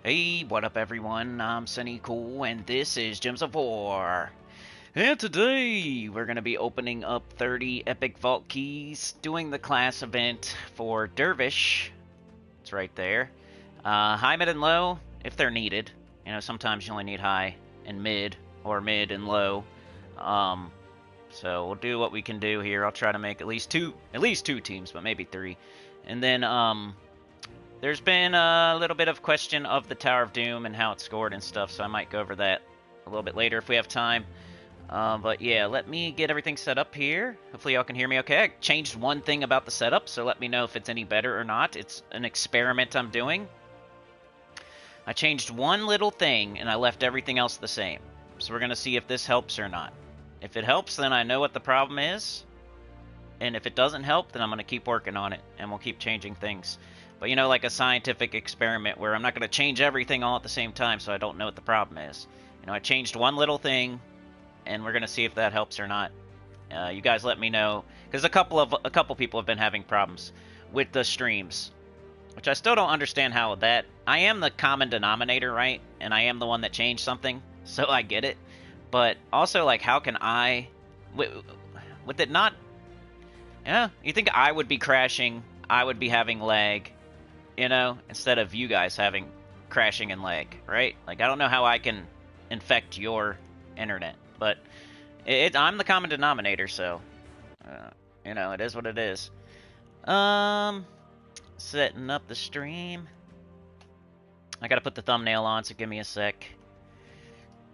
Hey, what up everyone? I'm Sinnycool and this is Gems of War. And today we're going to be opening up 30 epic vault keys, doing the class event for Dervish. It's right there. High, mid, and low if they're needed. You know, sometimes you only need high and mid, or mid and low. So we'll do what we can do here. I'll try to make at least two teams, but maybe three. And then there's been a little bit of question of the Tower of Doom and how it's scored and stuff, so I might go over that a little bit later if we have time. But yeah, let me get everything set up here. Hopefully y'all can hear me okay. I changed one thing about the setup, so let me know if it's any better or not. It's an experiment I'm doing. I changed one little thing, and I left everything else the same. So we're going to see if this helps or not. If it helps, then I know what the problem is. And if it doesn't help, then I'm going to keep working on it, and we'll keep changing things. But, you know, like a scientific experiment where I'm not going to change everything all at the same time so I don't know what the problem is. You know, I changed one little thing, and we're going to see if that helps or not. You guys let me know, because a couple people have been having problems with the streams, which I still don't understand how that... I am the common denominator, right? And I am the one that changed something, so I get it. But also, like, how can I... With it not... Yeah, you think I would be crashing, I would be having lag, you know, instead of you guys having crashing and lag, right? Like, I don't know how I can infect your internet, but I'm the common denominator, so, you know, it is what it is. Setting up the stream. I gotta put the thumbnail on, so give me a sec.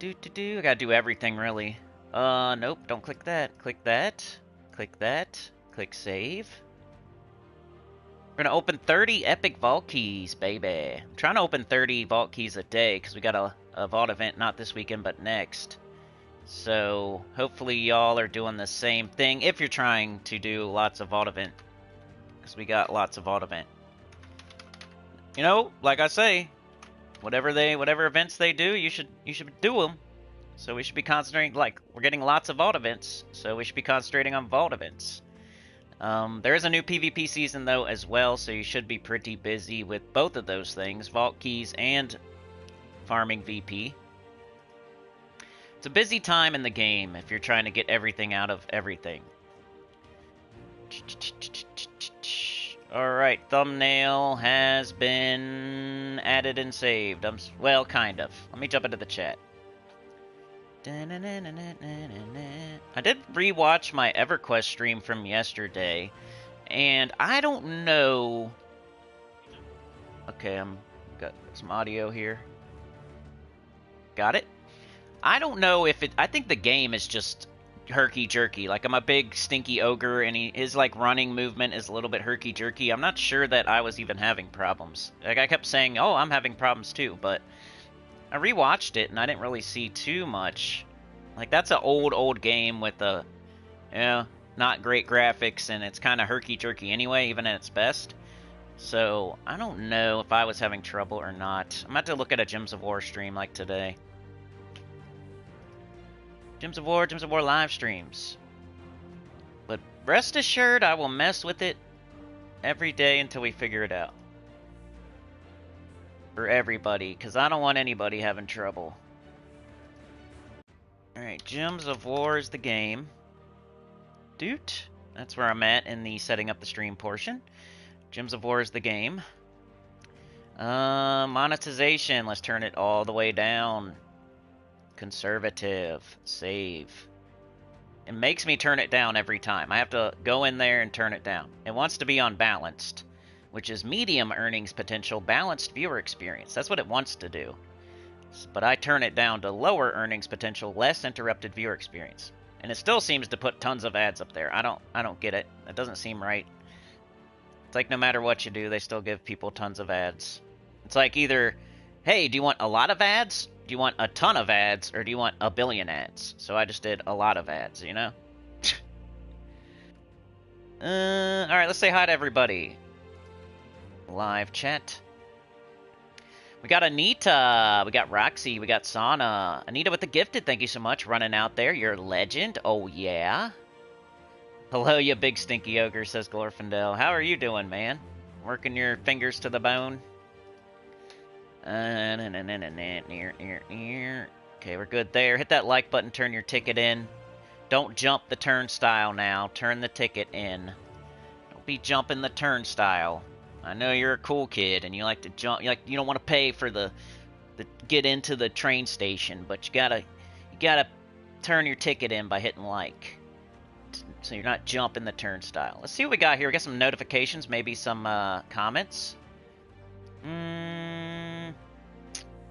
I gotta do everything, really. Nope, don't click that. Click that. Click that. Click save. We're gonna open 30 epic vault keys, baby. I'm trying to open 30 vault keys a day because we got a vault event not this weekend but next. So hopefully y'all are doing the same thing if you're trying to do lots of vault event, because we got lots of vault event. You know, like I say, whatever events they do, you should do them. So we should be concentrating. Like, we're getting lots of vault events, so we should be concentrating on vault events. There is a new PvP season, though, as well, so you should be pretty busy with both of those things, vault keys and farming VP. It's a busy time in the game if you're trying to get everything out of everything. Alright, thumbnail has been added and saved. Well, kind of. Let me jump into the chat. I did rewatch my EverQuest stream from yesterday, and I don't know... Okay, got some audio here. Got it? I don't know if it... I think the game is just herky-jerky. Like, I'm a big stinky ogre, and his, like, running movement is a little bit herky-jerky. I'm not sure that I was even having problems. Like, I kept saying, oh, I'm having problems too, but... I rewatched it, and I didn't really see too much. Like, that's an old game with the, you know, not great graphics, and it's kind of herky-jerky anyway, even at its best. So, I don't know if I was having trouble or not. I'm about to look at a Gems of War stream like today. Gems of War live streams. But rest assured, I will mess with it every day until we figure it out. For everybody, because I don't want anybody having trouble. Alright, Gems of War is the game. Doot. That's where I'm at in the setting up the stream portion. Gems of War is the game. Monetization, let's turn it all the way down. Conservative. Save. It makes me turn it down every time. I have to go in there and turn it down. It wants to be on balanced, which is medium earnings potential, balanced viewer experience. That's what it wants to do. But I turn it down to lower earnings potential, less interrupted viewer experience. And it still seems to put tons of ads up there. I don't get it. It doesn't seem right. It's like no matter what you do, they still give people tons of ads. It's like either, hey, do you want a lot of ads? Do you want a ton of ads? Or do you want a billion ads? So I just did a lot of ads, you know? Alright, let's say hi to everybody. Live chat. We got Anita, we got Roxy, we got Sana. Anita with the gifted, thank you so much. Running out there, you're a legend. Oh, yeah. Hello, you big stinky ogre, says Glorfindel. How are you doing, man? Working your fingers to the bone? Okay, we're good there. Hit that like button, turn your ticket in. Don't jump the turnstile now. Turn the ticket in. Don't be jumping the turnstile. I know you're a cool kid and you like to jump. You don't want to pay for the get into the train station, but you gotta turn your ticket in by hitting like, so you're not jumping the turnstile. Let's see what we got here. We got some notifications, maybe some comments.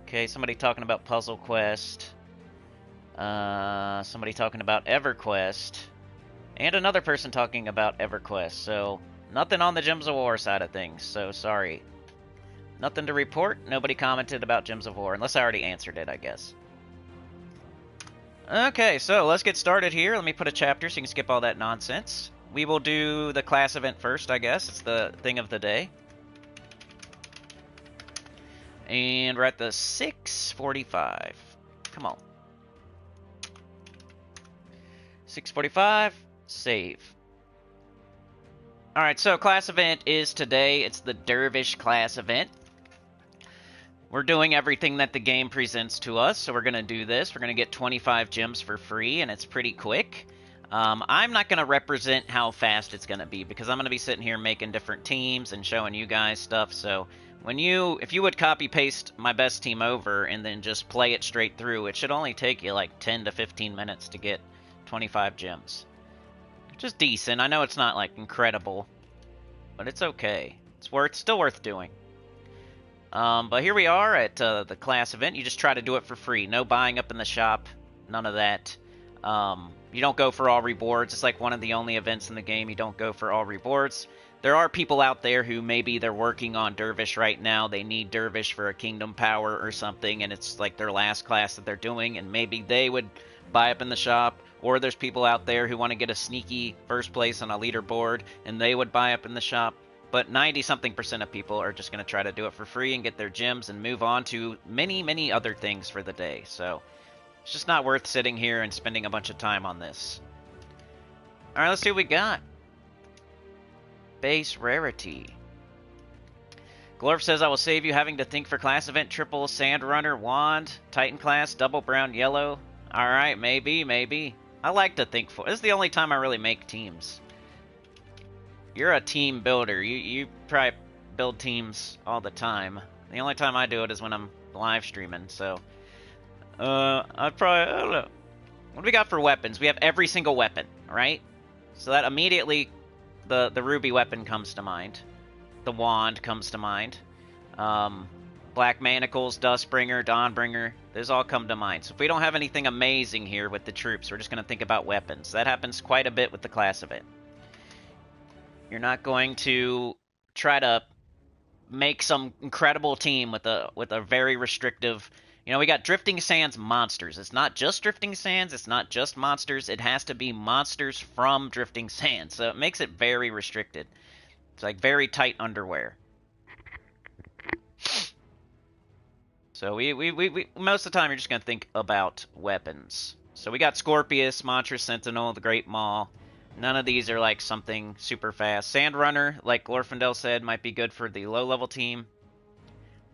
Okay, somebody talking about Puzzle Quest. Somebody talking about EverQuest. And another person talking about EverQuest. So, nothing on the Gems of War side of things. So, sorry. Nothing to report. Nobody commented about Gems of War. Unless I already answered it, I guess. Okay, so let's get started here. Let me put a chapter so you can skip all that nonsense. We will do the class event first, I guess. It's the thing of the day. And we're at the 6:45. Come on. 6:45. Save. Alright, so class event is today. It's the Dervish class event. We're doing everything that the game presents to us, so we're going to do this. We're going to get 25 gems for free, and it's pretty quick. I'm not going to represent how fast it's going to be, because I'm going to be sitting here making different teams and showing you guys stuff, so if you would copy-paste my best team over and then just play it straight through, it should only take you like 10 to 15 minutes to get 25 gems. Which is decent. I know it's not like incredible, but it's okay. It's still worth doing. But here we are at the class event. You just try to do it for free. No buying up in the shop. None of that. You don't go for all rewards. It's like one of the only events in the game you don't go for all rewards. There are people out there who maybe they're working on Dervish right now. They need Dervish for a Kingdom Power or something, and it's like their last class that they're doing, and maybe they would buy up in the shop. Or there's people out there who want to get a sneaky first place on a leaderboard, and they would buy up in the shop. But 90-something% of people are just going to try to do it for free and get their gems and move on to many, many other things for the day. So it's just not worth sitting here and spending a bunch of time on this. Alright, let's see what we got. Base rarity. Glorf says, I will save you having to think for class event. Triple Sand Runner, Wand, Titan class, double brown, yellow. Alright, maybe. I like to think for. This is the only time I really make teams. You're a team builder. You probably build teams all the time. The only time I do it is when I'm live streaming, so. I don't know. What do we got for weapons? We have every single weapon, right? So that immediately, the ruby weapon comes to mind. The wand comes to mind. Black Manacles, Dustbringer, Dawnbringer, those all come to mind. So if we don't have anything amazing here with the troops, we're just going to think about weapons. That happens quite a bit with the class event. You're not going to try to make some incredible team with a very restrictive. You know, we got Drifting Sands monsters. It's not just Drifting Sands. It's not just monsters. It has to be monsters from Drifting Sands. So it makes it very restricted. It's like very tight underwear. So we most of the time you're just going to think about weapons. So we got Scorpius, Monstrous Sentinel, the Great Maw. None of these are like something super fast. Sand Runner, like Glorfindel said, might be good for the low-level team.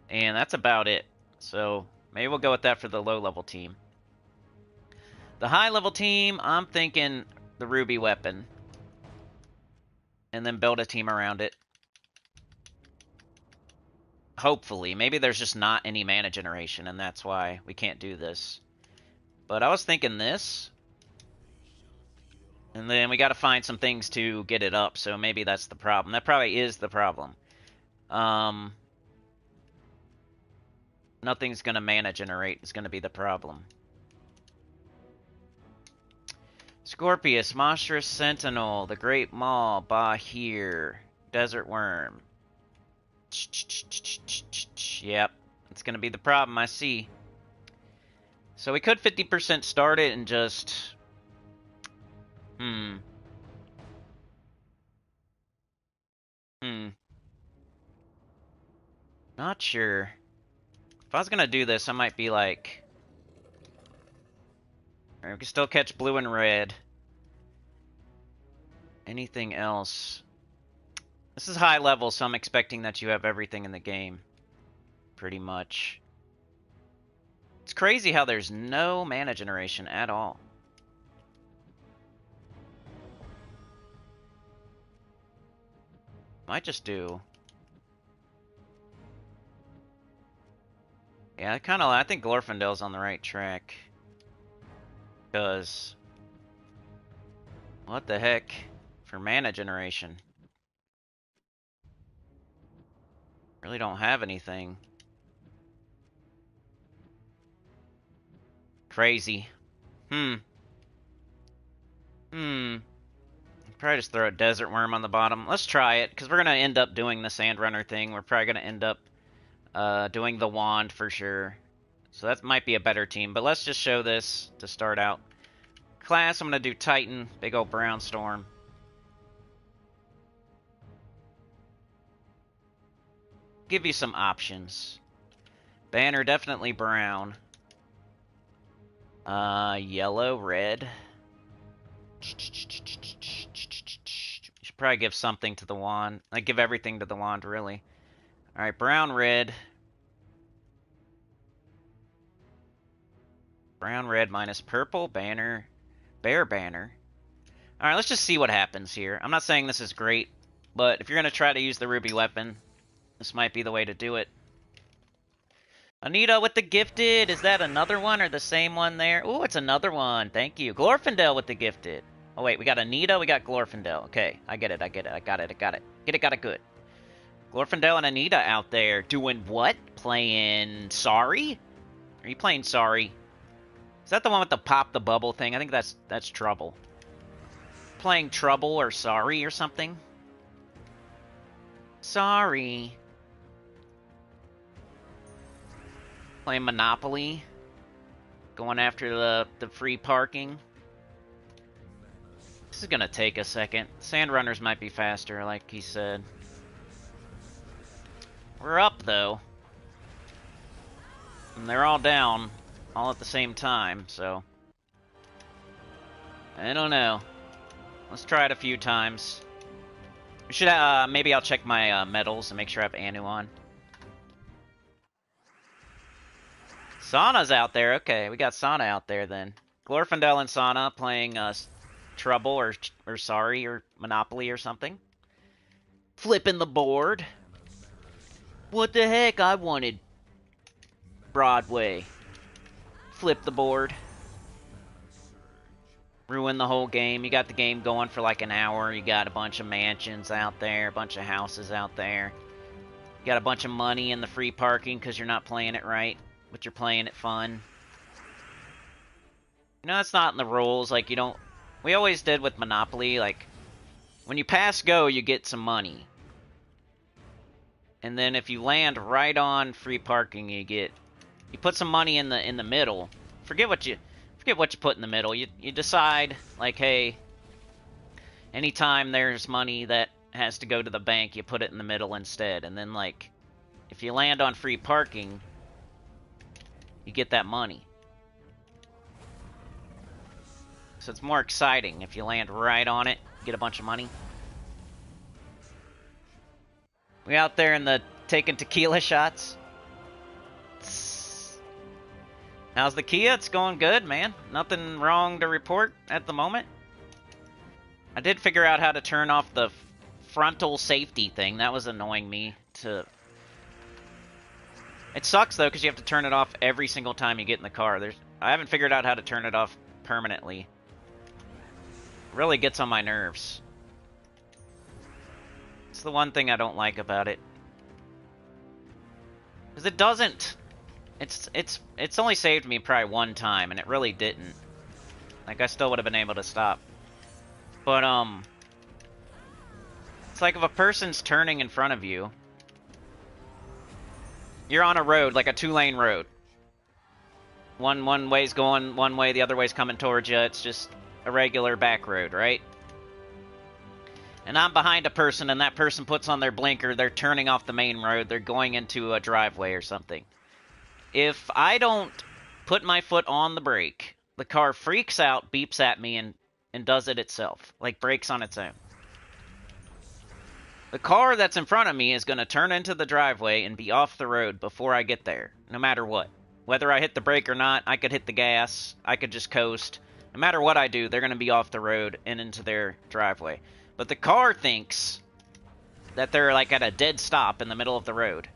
And that's about it. So maybe we'll go with that for the low-level team. The high-level team, I'm thinking the Ruby weapon. And then build a team around it. Hopefully. Maybe there's just not any mana generation, and that's why we can't do this. But I was thinking this. And then we got to find some things to get it up, so maybe that's the problem. That probably is the problem. Nothing's going to mana generate is going to be the problem. Scorpius, Monstrous Sentinel, the Great Maw, Bahir, Desert Worm. Yep, it's going to be the problem, I see. So we could 50% start it and just... Not sure. If I was going to do this, I might be like... We can still catch blue and red. Anything else? This is high level, so I'm expecting that you have everything in the game. pretty much. It's crazy how there's no mana generation at all. Might just do... Yeah, I think Glorfindel's on the right track. Because... What the heck? For mana generation. Really don't have anything. Crazy. Probably just throw a Desert Worm on the bottom. Let's try it, because we're going to end up doing the Sandrunner thing. We're probably going to end up doing the Wand for sure. So that might be a better team, but let's just show this to start out. Class, I'm going to do Titan, big old Brown Storm. Give you some options. Banner, definitely brown. Yellow, red. Should probably give something to the wand. Like, give everything to the wand, really. Alright, brown, red. Brown, red, minus purple, banner. Bear banner. Alright, let's just see what happens here. I'm not saying this is great, but if you're going to try to use the ruby weapon, this might be the way to do it. Anita with the gifted. Is that another one or the same one there? Ooh, it's another one. Thank you. Glorfindel with the gifted. Oh, wait. We got Anita. We got Glorfindel. Okay. I get it. I got it good. Glorfindel and Anita out there doing what? Playing Sorry? Are you playing Sorry? Is that the one with the pop the bubble thing? I think that's Trouble. Playing Trouble or Sorry or something? Sorry. Playing Monopoly. Going after the free parking. This is going to take a second. Sandrunners might be faster, like he said. We're up, though. And they're all down, all at the same time, so... I don't know. Let's try it a few times. We should, maybe I'll check my medals and make sure I have Anu on. Sana's out there. Okay, we got Sana out there then. Glorfindel and Sana playing Trouble or Sorry or Monopoly or something. Flipping the board. What the heck? I wanted Broadway. Flip the board. Ruin the whole game. You got the game going for like an hour. You got a bunch of mansions out there, a bunch of houses out there. You got a bunch of money in the free parking because you're not playing it right, but you're playing it fun. You know, that's not in the rules. Like, you don't... We always did with Monopoly, like, when you pass go, you get some money. And then if you land right on free parking, you put some money in the middle. Forget what you put in the middle. You decide, like, hey, anytime there's money that has to go to the bank, you put it in the middle instead. And then, like, if you land on free parking, you get that money. So it's more exciting if you land right on it, get a bunch of money. We out there in the taking tequila shots. How's the Kia? It's going good, man. Nothing wrong to report at the moment. I did figure out how to turn off the frontal safety thing. That was annoying me to... It sucks, though, because you have to turn it off every single time you get in the car. I haven't figured out how to turn it off permanently. It really gets on my nerves. It's the one thing I don't like about it. Because it doesn't... It's only saved me probably one time, and it really didn't. Like, I still would have been able to stop. But, it's like if a person's turning in front of you, you're on a road, like a two-lane road. One way's going one way, the other way's coming towards you. It's just a regular back road, right? And I'm behind a person, and that person puts on their blinker, they're turning off the main road, they're going into a driveway or something. If I don't put my foot on the brake, the car freaks out, beeps at me, and does it itself. Like, brakes on its own. The car that's in front of me is going to turn into the driveway and be off the road before I get there, no matter what. Whether I hit the brake or not, I could hit the gas, I could just coast. No matter what I do, they're going to be off the road and into their driveway. But the car thinks that they're like at a dead stop in the middle of the road.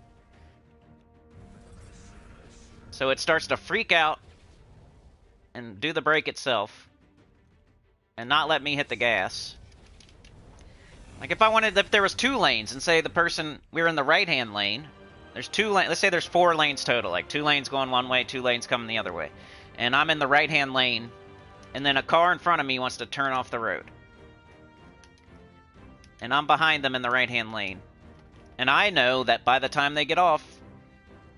So it starts to freak out and do the brake itself and not let me hit the gas. Like if there was 2 lanes and say we were in the right-hand lane, there's 2 lanes, let's say there's 4 lanes total, like 2 lanes going one way, 2 lanes coming the other way. And I'm in the right-hand lane, and then a car in front of me wants to turn off the road. And I'm behind them in the right-hand lane. And I know that by the time they get off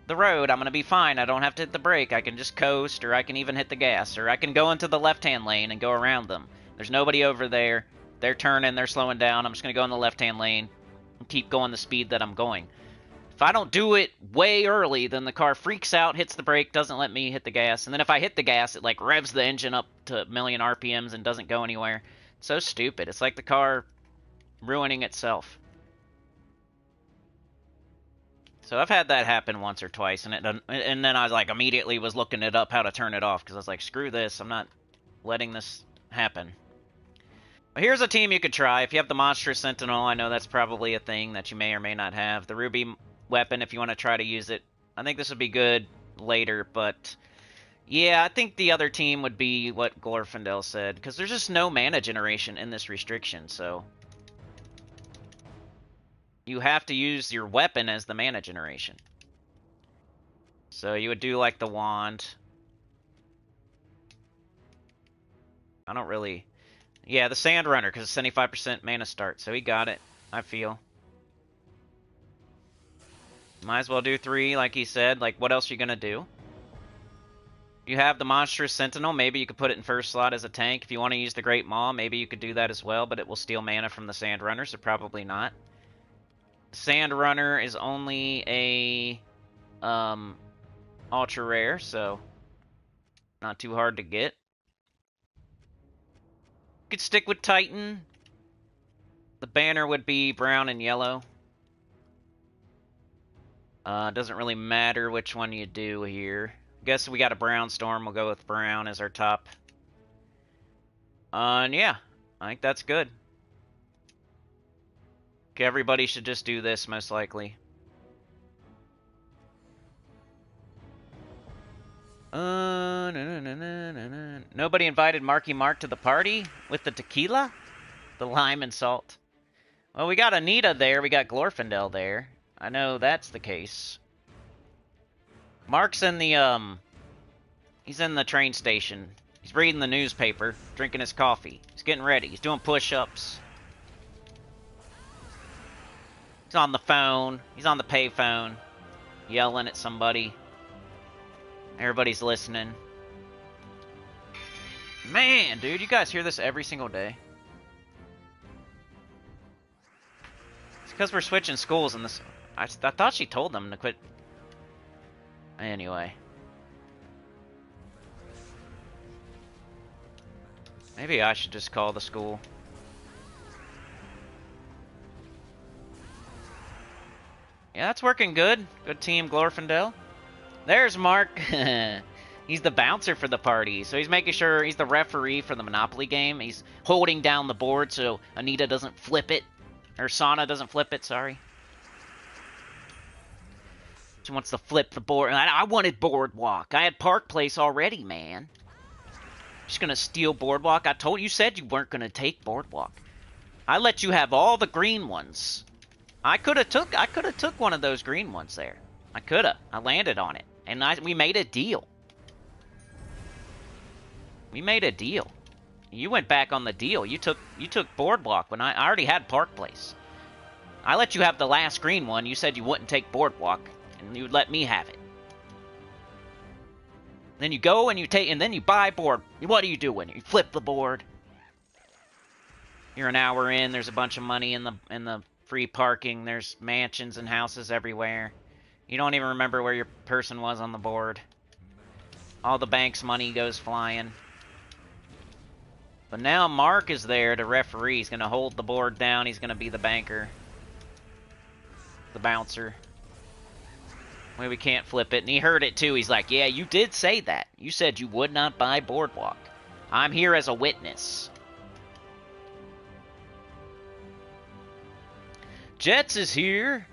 the road, I'm going to be fine. I don't have to hit the brake. I can just coast, or I can even hit the gas, or I can go into the left-hand lane and go around them. There's nobody over there. They're turning, they're slowing down. I'm just going to go in the left-hand lane and keep going the speed that I'm going. If I don't do it way early, then the car freaks out, hits the brake, doesn't let me hit the gas. And then if I hit the gas, it like revs the engine up to a million RPMs and doesn't go anywhere. It's so stupid. It's like the car ruining itself. So I've had that happen once or twice, and then I was like immediately was looking it up how to turn it off, because I was like, screw this, I'm not letting this happen. But here's a team you could try. If you have the Monstrous Sentinel, I know that's probably a thing that you may or may not have. The Ruby weapon, if you want to try to use it. I think this would be good later, but yeah, I think the other team would be what Glorfindel said, because there's just no mana generation in this restriction, so you have to use your weapon as the mana generation. So you would do like the wand. I don't really... Yeah, the Sand Runner, because it's 75% mana start, so he got it, I feel. Might as well do 3, like he said. Like, what else are you going to do? You have the Monstrous Sentinel. Maybe you could put it in first slot as a tank. If you want to use the Great Maw, maybe you could do that as well, but it will steal mana from the Sand Runner, so probably not. Sand Runner is only a ultra rare, so not too hard to get. You could stick with Titan. The banner would be brown and yellow. Doesn't really matter which one you do here. Guess we got a brown storm. We'll go with brown as our top. And yeah, I think that's good. Okay, everybody should just do this, most likely. Nobody invited Marky Mark to the party with the tequila? The lime and salt. Well, we got Anita there. We got Glorfindel there. I know that's the case. Mark's in the, he's in the train station. He's reading the newspaper, drinking his coffee. He's getting ready. He's doing push-ups. He's on the phone. He's on the payphone, yelling at somebody. Everybody's listening. Man, dude, you guys hear this every single day? It's because we're switching schools and this... I thought she told them to quit. Anyway. Maybe I should just call the school. Yeah, that's working good. Good team, Glorfindel. There's Mark. He's the bouncer for the party, so he's making sure he's the referee for the Monopoly game. He's holding down the board so Anita doesn't flip it. Or Sana doesn't flip it, sorry. She wants to flip the board. I wanted Boardwalk. I had Park Place already, man. Just gonna steal Boardwalk? I told you, said you weren't gonna take Boardwalk. I let you have all the green ones. I could have took one of those green ones there. I could have. I landed on it. And we made a deal. We made a deal. You went back on the deal. You took Boardwalk when I already had Park Place. I let you have the last green one. You said you wouldn't take Boardwalk, and you'd let me have it. Then you go and then you buy board. What are you doing? You flip the board. You're an hour in. There's a bunch of money in the free parking. There's mansions and houses everywhere. You don't even remember where your person was on the board. All the bank's money goes flying. But now Mark is there to referee. He's going to hold the board down. He's going to be the banker. the bouncer. Well, we can't flip it. And he heard it too. He's like, yeah, you did say that. You said you would not buy Boardwalk. I'm here as a witness. Jets is here.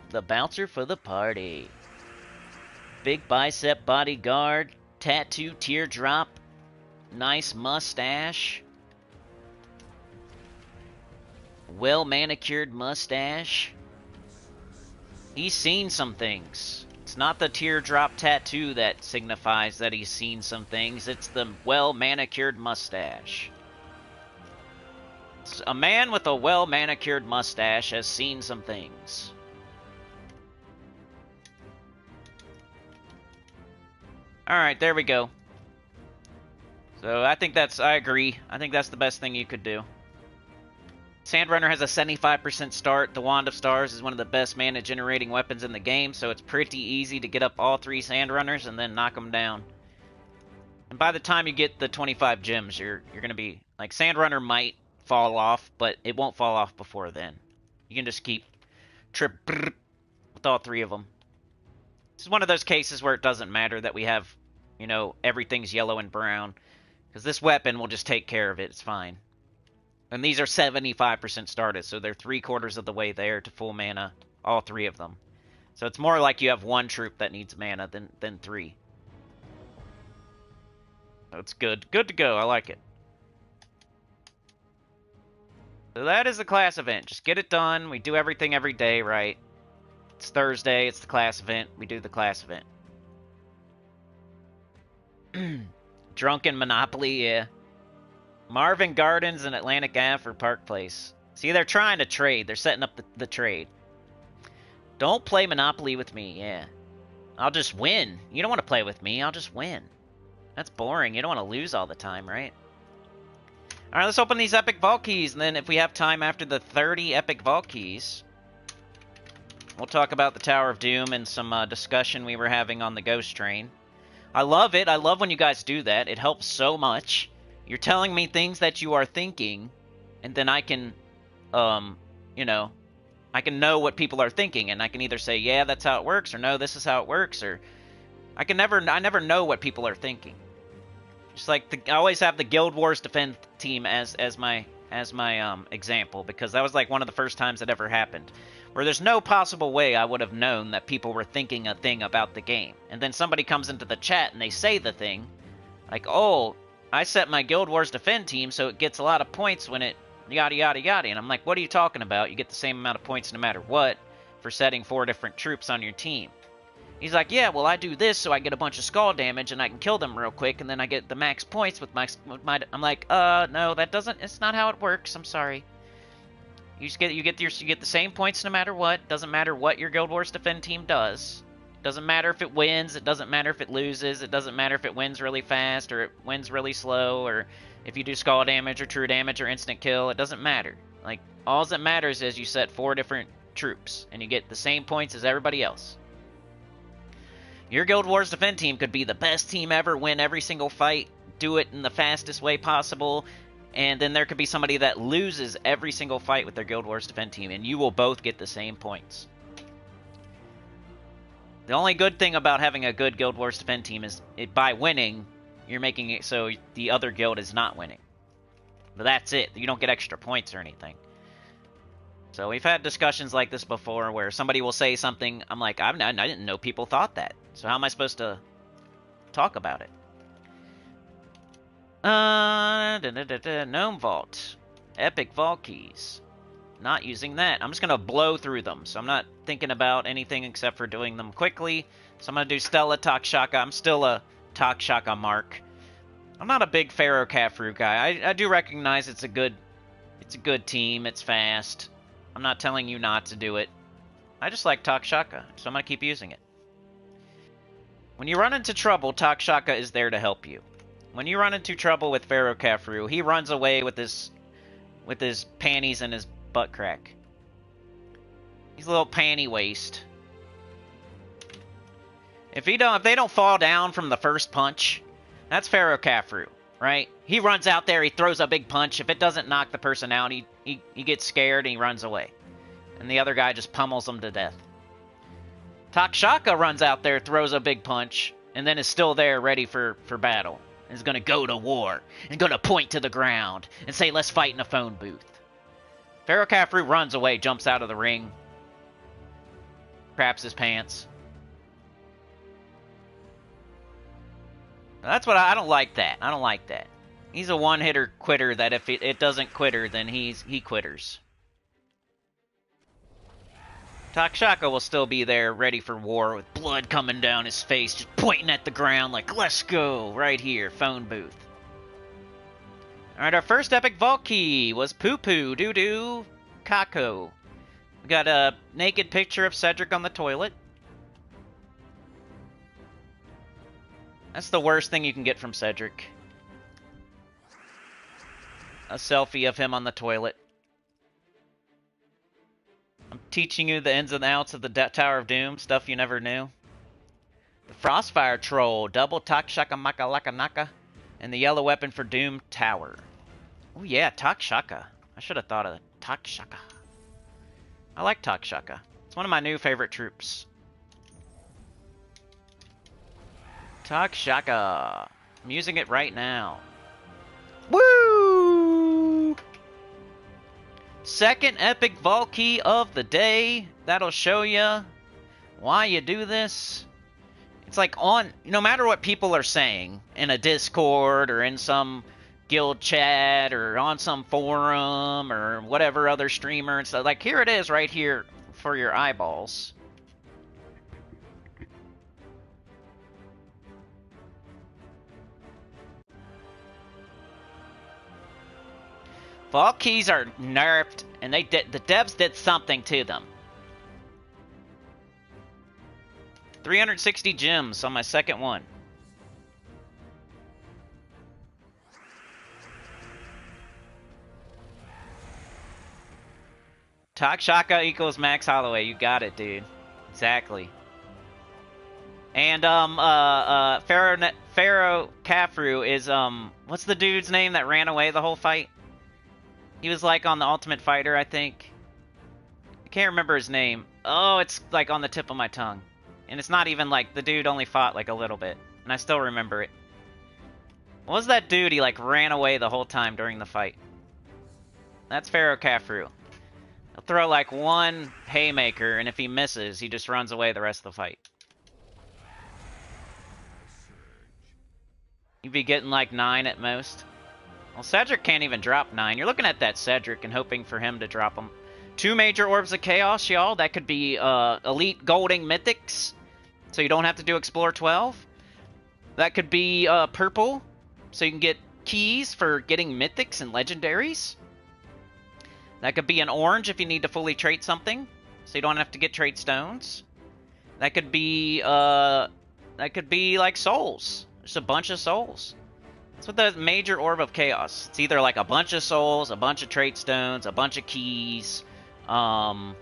The bouncer for the party. Big bicep bodyguard. Tattoo teardrop. Nice mustache. Well manicured mustache. He's seen some things. It's not the teardrop tattoo that signifies that he's seen some things. It's the well manicured mustache. A man with a well manicured mustache has seen some things. Alright, there we go. So I think I agree. I think that's the best thing you could do. Sandrunner has a 75% start. The Wand of Stars is one of the best mana generating weapons in the game, so it's pretty easy to get up all 3 Sandrunners and then knock them down. And by the time you get the 25 gems, you're going to be... Like, Sandrunner might fall off, but it won't fall off before then. You can just keep with all 3 of them. This is one of those cases where it doesn't matter that we have, you know, everything's yellow and brown. Because this weapon will just take care of it. It's fine. And these are 75% started, so they're 3/4 of the way there to full mana, all 3 of them. So it's more like you have 1 troop that needs mana than 3. So it's good. Good to go. I like it. So that is the class event. Just get it done. We do everything every day, right? It's Thursday. It's the class event. We do the class event. Drunken Monopoly, yeah. Marvin Gardens and Atlantic Ave for Park Place. See, they're trying to trade. They're setting up the trade. Don't play Monopoly with me, yeah. I'll just win. You don't want to play with me. I'll just win. That's boring. You don't want to lose all the time, right? Alright, let's open these Epic Vault Keys, and then if we have time after the 30 Epic Vault Keys, we'll talk about the Tower of Doom and some discussion we were having on the Ghost Train. I love it. I love when you guys do that. It helps so much. You're telling me things that you are thinking, and then I can, you know, I can know what people are thinking, and I can either say, yeah, that's how it works, or no, this is how it works, or I never know what people are thinking. Just like I always have the Guild Wars Defend team as my example, because that was like one of the first times it ever happened, where there's no possible way I would have known that people were thinking a thing about the game, and then somebody comes into the chat and they say the thing, like, oh, I set my Guild Wars Defend team so it gets a lot of points when it yada yada yada. And I'm like, what are you talking about? You get the same amount of points no matter what for setting 4 different troops on your team. He's like, yeah, well, I do this so I get a bunch of skull damage and I can kill them real quick and then I get the max points with my... I'm like, no, that doesn't... It's not how it works. I'm sorry. You get the same points no matter what. Doesn't matter what your Guild Wars Defend team does. Doesn't matter if it wins, it doesn't matter if it loses, it doesn't matter if it wins really fast or it wins really slow, or if you do skull damage or true damage or instant kill, it doesn't matter. Like, all that matters is you set 4 different troops, and you get the same points as everybody else. Your Guild Wars Defend team could be the best team ever, win every single fight, do it in the fastest way possible, and then there could be somebody that loses every single fight with their Guild Wars Defend team, and you will both get the same points. The only good thing about having a good Guild Wars Defend team is by winning, you're making it so the other guild is not winning. But that's it. You don't get extra points or anything. So we've had discussions like this before where somebody will say something, I'm like, I didn't know people thought that. So how am I supposed to talk about it? Gnome Vault. Epic Vault Keys. Not using that. I'm just going to blow through them. So I'm not thinking about anything except for doing them quickly. So I'm going to do Stella Takshaka. I'm still a Takshaka mark. I'm not a big Pharaoh Kafru guy. I do recognize it's a good team. It's fast. I'm not telling you not to do it. I just like Takshaka, so I'm going to keep using it. When you run into trouble, Takshaka is there to help you. When you run into trouble with Pharaoh Kafru, he runs away with his panties and his butt crack. He's a little panty waist. If they don't fall down from the first punch, that's Pharaoh Kafru, right? He runs out there, he throws a big punch. If it doesn't knock the person out, he gets scared and he runs away. And the other guy just pummels him to death. Takshaka runs out there, throws a big punch, and then is still there ready for battle. And is going to go to war. And going to point to the ground and say, let's fight in a phone booth. Pharaoh Khafre runs away, jumps out of the ring. Craps his pants. That's what I don't like that. I don't like that. He's a one-hitter quitter that if it doesn't quitter, then he quitters. Takshaka will still be there, ready for war, with blood coming down his face, just pointing at the ground like, let's go, right here, phone booth. Alright, our first epic vault key was Poo-Poo, Doo-Doo, Kako. We got a naked picture of Cedric on the toilet. That's the worst thing you can get from Cedric. A selfie of him on the toilet. I'm teaching you the ins and outs of the Tower of Doom, stuff you never knew. The Frostfire Troll, double Takshaka Maka Laka Naka, and the yellow weapon for Doom Tower. Oh yeah, Takshaka. I should have thought of Takshaka. I like Takshaka. It's one of my new favorite troops. Takshaka. I'm using it right now. Woo! Second epic vault key of the day. That'll show you why you do this. It's like on, no matter what people are saying in a Discord or in some guild chat or on some forum or whatever other streamer and stuff, like here it is right here for your eyeballs. Vault keys are nerfed, and the devs did something to them. 360 gems on my second one. Takshaka equals Max Holloway. You got it, dude. Exactly. And Pharaoh Khafre is what's the dude's name that ran away the whole fight? He was like on the Ultimate Fighter, I think. I can't remember his name. Oh, it's like on the tip of my tongue. And it's not even like the dude only fought like a little bit. And I still remember it. What was that dude? He like ran away the whole time during the fight. That's Pharaoh Khafre. He'll throw like one haymaker, and if he misses, he just runs away the rest of the fight. You'd be getting like 9 at most. Well, Cedric can't even drop 9. You're looking at that Cedric and hoping for him to drop them. 2 major Orbs of Chaos, y'all. That could be Elite Golding Mythics, so you don't have to do Explore 12. That could be purple, so you can get keys for getting Mythics and Legendaries. That could be an orange if you need to fully trait something, so you don't have to get trait stones. That could be like souls. Just a bunch of souls. That's what the major Orb of Chaos. It's either like a bunch of souls, a bunch of trait stones, a bunch of keys, a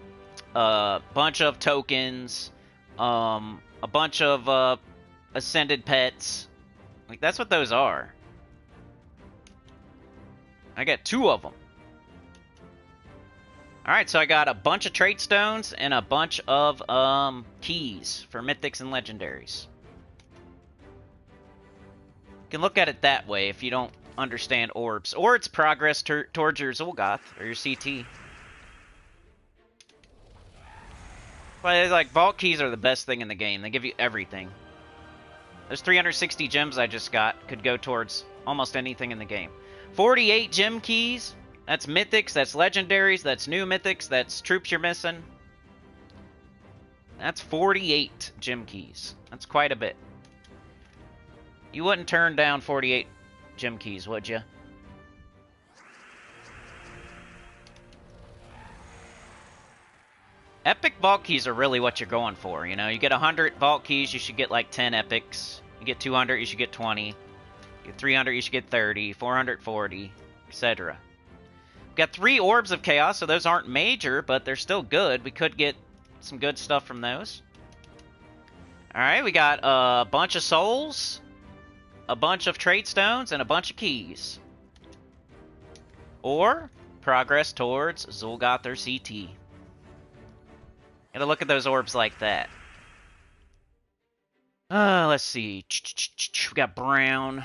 bunch of tokens, a bunch of ascended pets. Like that's what those are. I got 2 of them. Alright, so I got a bunch of trait stones and a bunch of keys for mythics and legendaries. You can look at it that way if you don't understand orbs. Or it's progress towards your Zul'Goth, or your CT. But like, vault keys are the best thing in the game. They give you everything. Those 360 gems I just got could go towards almost anything in the game. 48 gem keys. That's mythics, that's legendaries, that's new mythics, that's troops you're missing. That's 48 gem keys. That's quite a bit. You wouldn't turn down 48 gem keys, would you? Epic vault keys are really what you're going for, you know? You get 100 vault keys, you should get like 10 epics. You get 200, you should get 20. You get 300, you should get 30. 440, etc. Got 3 Orbs of Chaos, so those aren't major, but they're still good. We could get some good stuff from those. Alright, we got a bunch of souls, a bunch of trait stones, and a bunch of keys. Or progress towards Zul'Goth or CT. Gotta look at those orbs like that. Let's see. We got brown.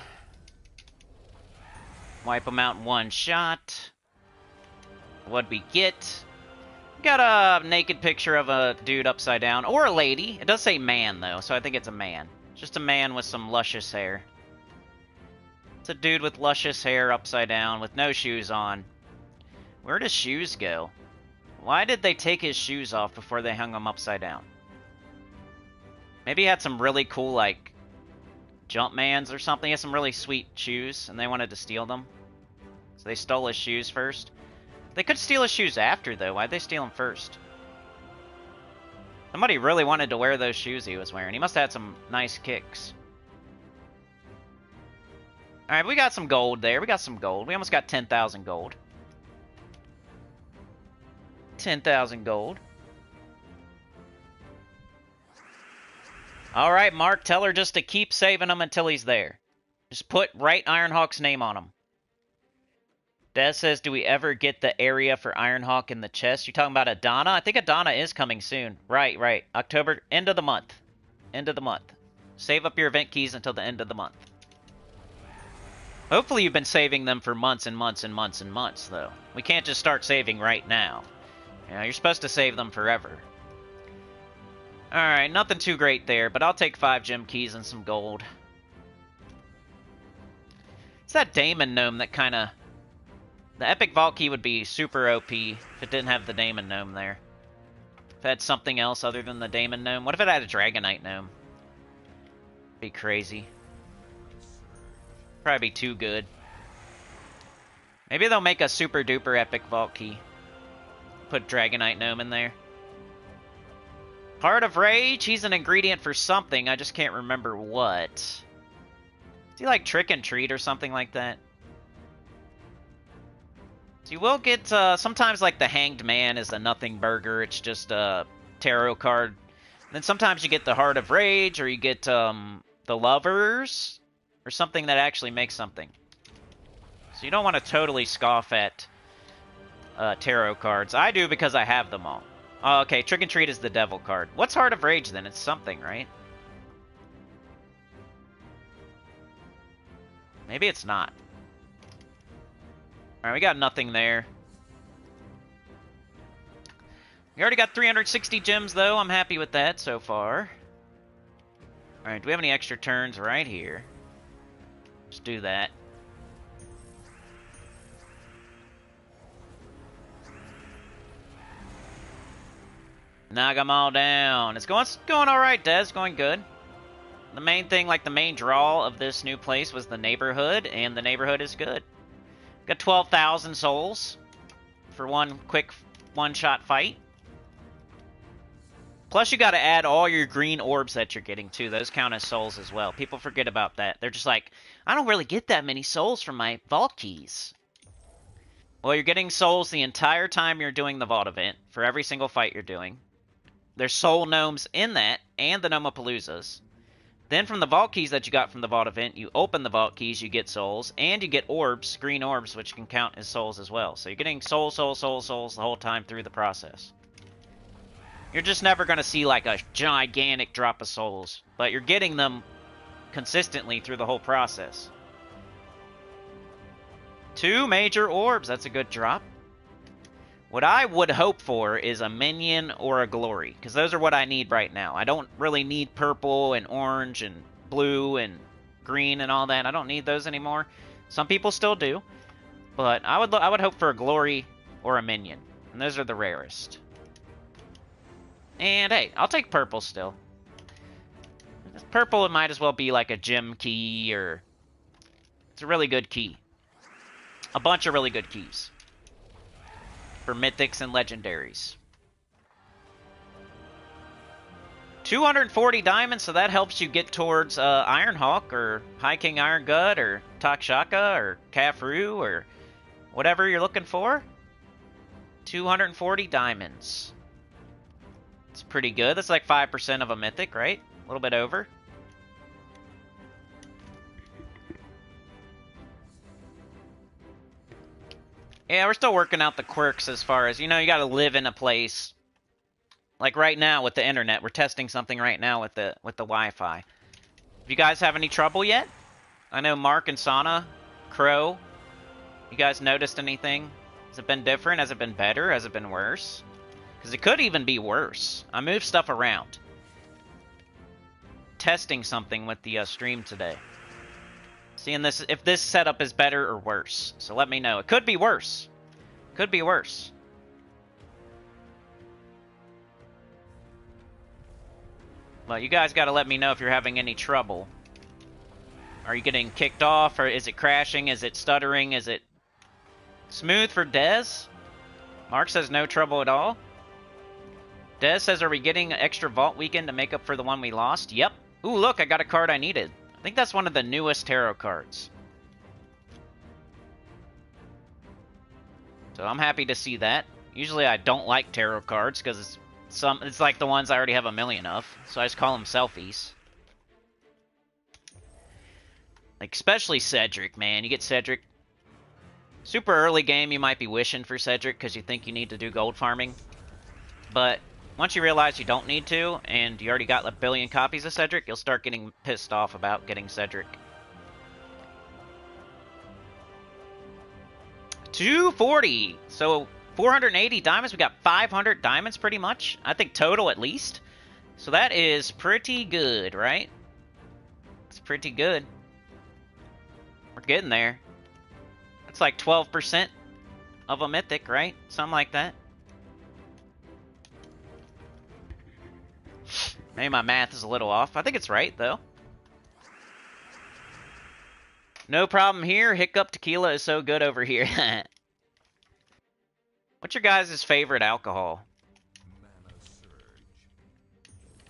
Wipe them out in one shot. What'd we get? We got a naked picture of a dude upside down. Or a lady. It does say man, though, so I think it's a man. Just a man with some luscious hair. It's a dude with luscious hair upside down with no shoes on. Where does shoes go? Why did they take his shoes off before they hung him upside down? Maybe he had some really cool, like, Jumpmans or something. He had some really sweet shoes, and they wanted to steal them. So they stole his shoes first. They could steal his shoes after, though. Why'd they steal them first? Somebody really wanted to wear those shoes he was wearing. He must have had some nice kicks. Alright, we got some gold there. We got some gold. We almost got 10,000 gold. 10,000 gold. Alright, Mark, tell her just to keep saving them until he's there. Just write Ironhawk's name on them. Des says, do we ever get the area for Ironhawk in the chest? You talking about Adana? I think Adana is coming soon. Right. October, end of the month. End of the month. Save up your event keys until the end of the month. Hopefully you've been saving them for months and months and months and months, though. We can't just start saving right now. You know, you're supposed to save them forever. Alright, nothing too great there, but I'll take 5 gem keys and some gold. It's that Daemon Gnome that kind of... The Epic Vault Key would be super OP if it didn't have the Daemon Gnome there. If it had something else other than the Daemon Gnome. What if it had a Dragonite Gnome? Be crazy. Probably be too good. Maybe they'll make a super duper Epic Vault Key. Put Dragonite Gnome in there. Heart of Rage, he's an ingredient for something, I just can't remember what. Is he like Trick and Treat or something like that? So you will get, sometimes like the Hanged Man is a nothing burger, it's just a tarot card. And then sometimes you get the Heart of Rage, or you get the Lovers, or something that actually makes something. So you don't want to totally scoff at tarot cards. I do because I have them all. Oh, okay, Trick and Treat is the Devil card. What's Heart of Rage then? It's something, right? Maybe it's not. Alright, we got nothing there. We already got 360 gems, though. I'm happy with that so far. Alright, do we have any extra turns? Right here. Let's do that. Knock them all down. It's going alright, Des. Going good. The main thing, like the main draw of this new place was the neighborhood, and the neighborhood is good. Got 12,000 souls for one quick one-shot fight. Plus, you got to add all your green orbs that you're getting, too. Those count as souls as well. People forget about that. They're just like, I don't really get that many souls from my vault keys. Well, you're getting souls the entire time you're doing the vault event, for every single fight you're doing. There's soul gnomes in that, and the Gnomapaloozas. Then from the vault keys that you got from the vault event, you open the vault keys, you get souls, and you get orbs, green orbs, which can count as souls as well. So you're getting souls the whole time through the process. You're just never going to see like a gigantic drop of souls, but you're getting them consistently through the whole process. 2 major orbs, that's a good drop. What I would hope for is a minion or a glory, because those are what I need right now. I don't really need purple and orange and blue and green and all that. I don't need those anymore. Some people still do, but I would hope for a glory or a minion, and those are the rarest. And hey, I'll take purple still. Purple, it might as well be like a gem key, or it's a really good key. A bunch of really good keys for mythics and legendaries. 240 diamonds, so that helps you get towards Ironhawk, or High King Iron Gut, or Takshaka, or Kafru, or whatever you're looking for. 240 diamonds. It's pretty good. That's like 5% of a mythic, right? A little bit over. Yeah, we're still working out the quirks as far as, you know, you gotta live in a place Like right now with the internet, we're testing something right now with the Wi-Fi. Have you guys have any trouble yet? I know Mark and Sana, Crow. You guys noticed anything? Has it been different? Has it been better? Has it been worse? Because it could even be worse. I moved stuff around. Testing something with the stream today. Seeing this, if this setup is better or worse. So let me know. It could be worse. Could be worse. Well, you guys got to let me know if you're having any trouble. Are you getting kicked off, or is it crashing? Is it stuttering? Is it smooth for Dez? Mark says no trouble at all. Dez says, are we getting an extra vault weekend to make up for the one we lost? Yep. Ooh, look, I got a card I needed. I think that's one of the newest tarot cards. So I'm happy to see that. Usually I don't like tarot cards because it's like the ones I already have a million of. So I just call them selfies. Like, especially Cedric, man. You get Cedric. Super early game, you might be wishing for Cedric because you think you need to do gold farming. But once you realize you don't need to, and you already got a billion copies of Cedric, you'll start getting pissed off about getting Cedric. 240! So, 480 diamonds. We got 500 diamonds, pretty much. I think total, at least. So that is pretty good, right? It's pretty good. We're getting there. That's like 12% of a mythic, right? Something like that. Maybe my math is a little off. I think it's right, though. No problem here. Hiccup tequila is so good over here. What's your guys' favorite alcohol?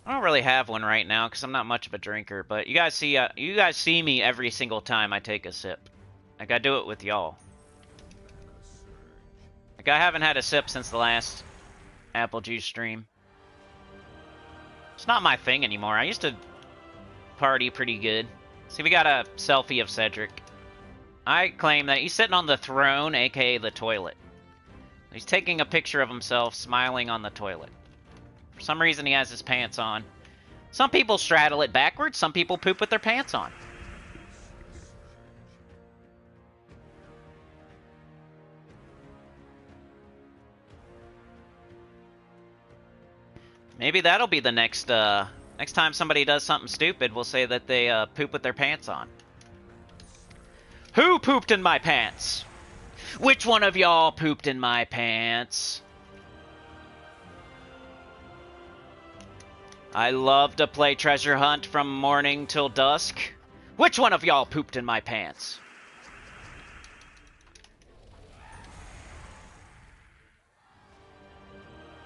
I don't really have one right now because I'm not much of a drinker, but you guys see me every single time I take a sip. Like, I do it with y'all. Like, I haven't had a sip since the last apple juice stream. It's not my thing anymore. I used to party pretty good. See, we got a selfie of Cedric. I claim that he's sitting on the throne, aka the toilet. He's taking a picture of himself smiling on the toilet. For some reason, he has his pants on. Some people straddle it backwards. Some people poop with their pants on. Maybe that'll be the next time somebody does something stupid, we'll say that they poop with their pants on. Who pooped in my pants? Which one of y'all pooped in my pants? I love to play treasure hunt from morning till dusk. Which one of y'all pooped in my pants?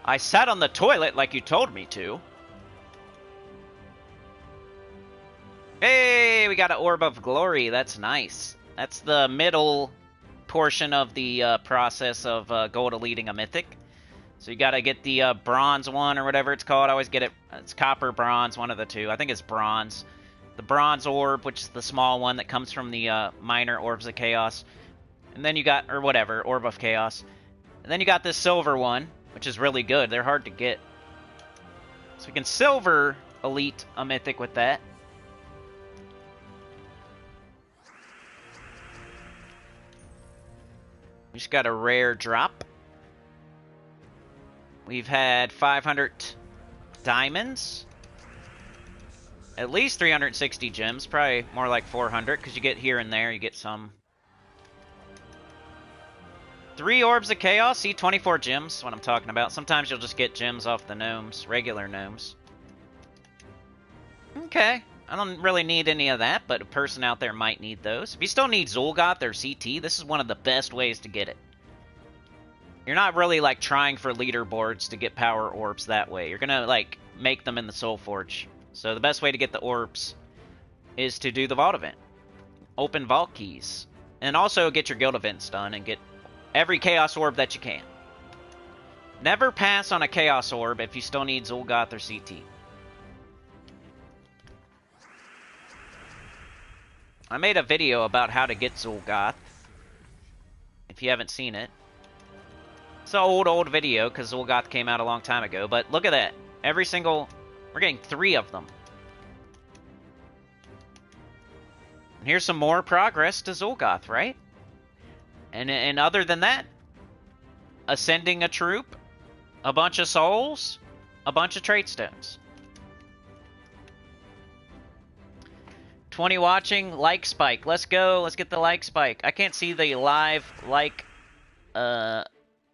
I sat on the toilet like you told me to. Hey, we got an Orb of Glory. That's nice. That's the middle portion of the process of gold eliting a mythic. So you gotta get the bronze one or whatever it's called. I always get it. It's copper, bronze, one of the two. I think it's bronze. The bronze orb, which is the small one that comes from the minor orbs of chaos. And then you got, or whatever, orb of chaos. And then you got this silver one, which is really good. They're hard to get. So we can silver elite a mythic with that. We just got a rare drop. We've had 500 diamonds. At least 360 gems. Probably more like 400, because you get here and there. You get some. 3 orbs of chaos. See, 24 gems, what I'm talking about. Sometimes you'll just get gems off the gnomes. Regular gnomes. Okay. I don't really need any of that, but a person out there might need those. If you still need Zulgoth or CT, this is one of the best ways to get it. You're not really, like, trying for leaderboards to get power orbs that way. You're gonna, like, make them in the Soul Forge. So the best way to get the orbs is to do the Vault event. Open Vault keys. And also get your guild events done and get every Chaos Orb that you can. Never pass on a Chaos Orb if you still need Zulgoth or CT. I made a video about how to get Zulgoth. If you haven't seen it. It's an old video because Zolgoth came out a long time ago, but look at that. Every single... We're getting 3 of them. And here's some more progress to Zolgoth, right? And other than that, ascending a troop, a bunch of souls, a bunch of trait stones. 20 watching, like spike. Let's go. Let's get the like spike. I can't see the live like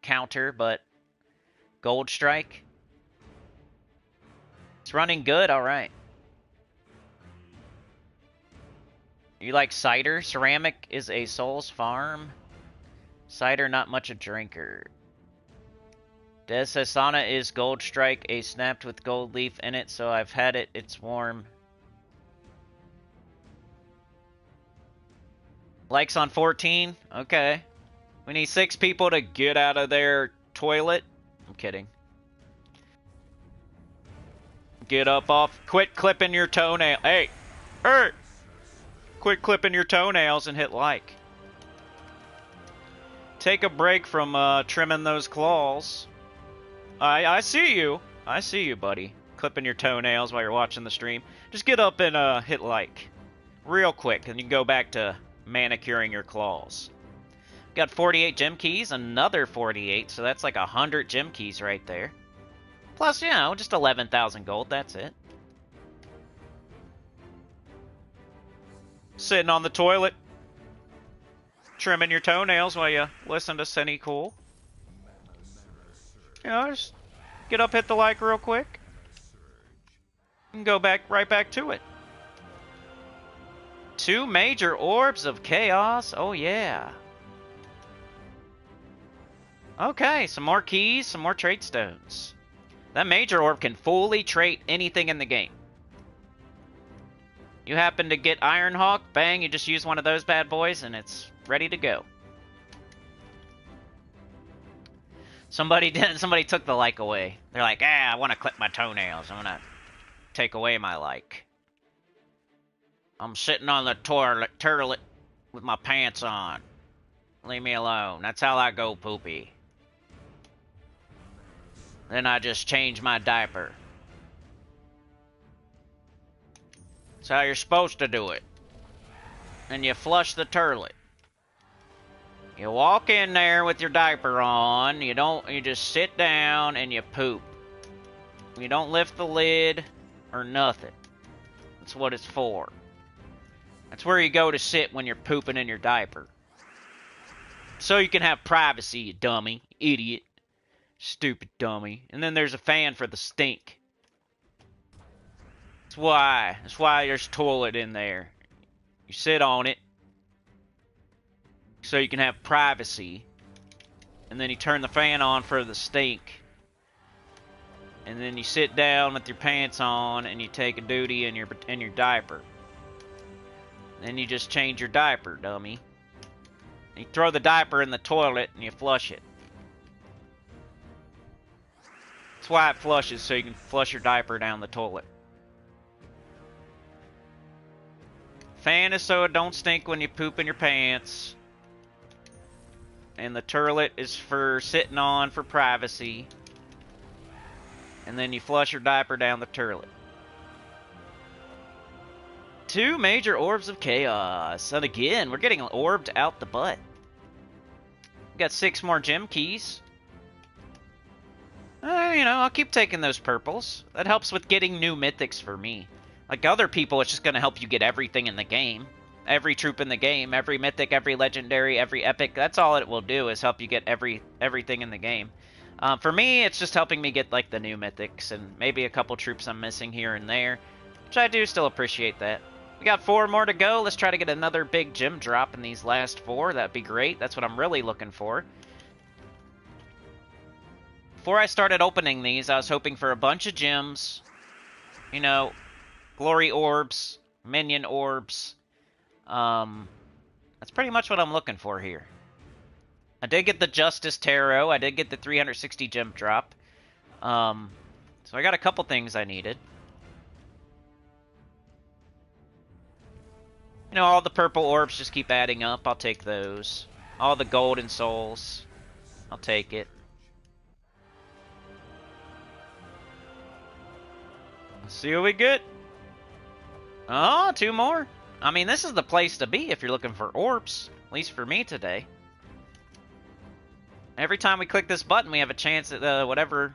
counter, but gold strike. It's running good. All right. You like cider? Ceramic is a soul's farm. Cider, not much a drinker. Des says Sana is gold strike, a snapped with gold leaf in it, so I've had it. It's warm. Likes on 14? Okay. We need 6 people to get out of their toilet. I'm kidding. Get up off. Quit clipping your toenail. Hey! Hey! Quit clipping your toenails and hit like. Take a break from trimming those claws. I see you. I see you, buddy. Clipping your toenails while you're watching the stream. Just get up and hit like. Real quick, and you can go back to manicuring your claws. Got 48 gem keys, another 48, so that's like 100 gem keys right there. Plus, you know, just 11,000 gold, that's it. Sitting on the toilet, trimming your toenails while you listen to Sinnycool. You know, just get up, hit the like real quick, and go right back to it. 2 major orbs of chaos. Oh, yeah. Okay, some more keys, some more trait stones. That major orb can fully trait anything in the game. You happen to get Ironhawk, bang, you just use one of those bad boys, and it's ready to go. Somebody took the like away. They're like, I want to clip my toenails. I want to take away my like. I'm sitting on the toilet with my pants on. Leave me alone. That's how I go poopy. Then I just change my diaper. That's how you're supposed to do it. And you flush the toilet. You walk in there with your diaper on. You just sit down and you poop. You don't lift the lid or nothing. That's what it's for. That's where you go to sit when you're pooping in your diaper. So you can have privacy, you dummy. Idiot. Stupid dummy. And then there's a fan for the stink. That's why there's a toilet in there. You sit on it so you can have privacy. And then you turn the fan on for the stink. And then you sit down with your pants on and you take a duty in your diaper. Then you just change your diaper, dummy. You throw the diaper in the toilet and you flush it. That's why it flushes, so you can flush your diaper down the toilet. Fan is so it don't stink when you poop in your pants. And the toilet is for sitting on for privacy. And then you flush your diaper down the toilet. 2 major orbs of chaos. And again, we're getting orbed out the butt. We got 6 more gem keys. You know, I'll keep taking those purples. That helps with getting new mythics for me. Like other people, it's just going to help you get everything in the game. Every troop in the game, every mythic, every legendary, every epic. That's all it will do, is help you get everything in the game. For me, it's just helping me get like the new mythics and maybe a couple troops I'm missing here and there, which I do still appreciate that. We got 4 more to go. Let's try to get another big gem drop in these last 4. That'd be great. That's what I'm really looking for. Before I started opening these, I was hoping for a bunch of gems. You know, glory orbs, minion orbs. That's pretty much what I'm looking for here. I did get the Justice Tarot. I did get the 360 gem drop. So I got a couple things I needed. You know, all the purple orbs just keep adding up. I'll take those. All the golden souls. I'll take it. Let's see what we get. Oh, 2 more. I mean, this is the place to be if you're looking for orbs. At least for me today. Every time we click this button, we have a chance at whatever,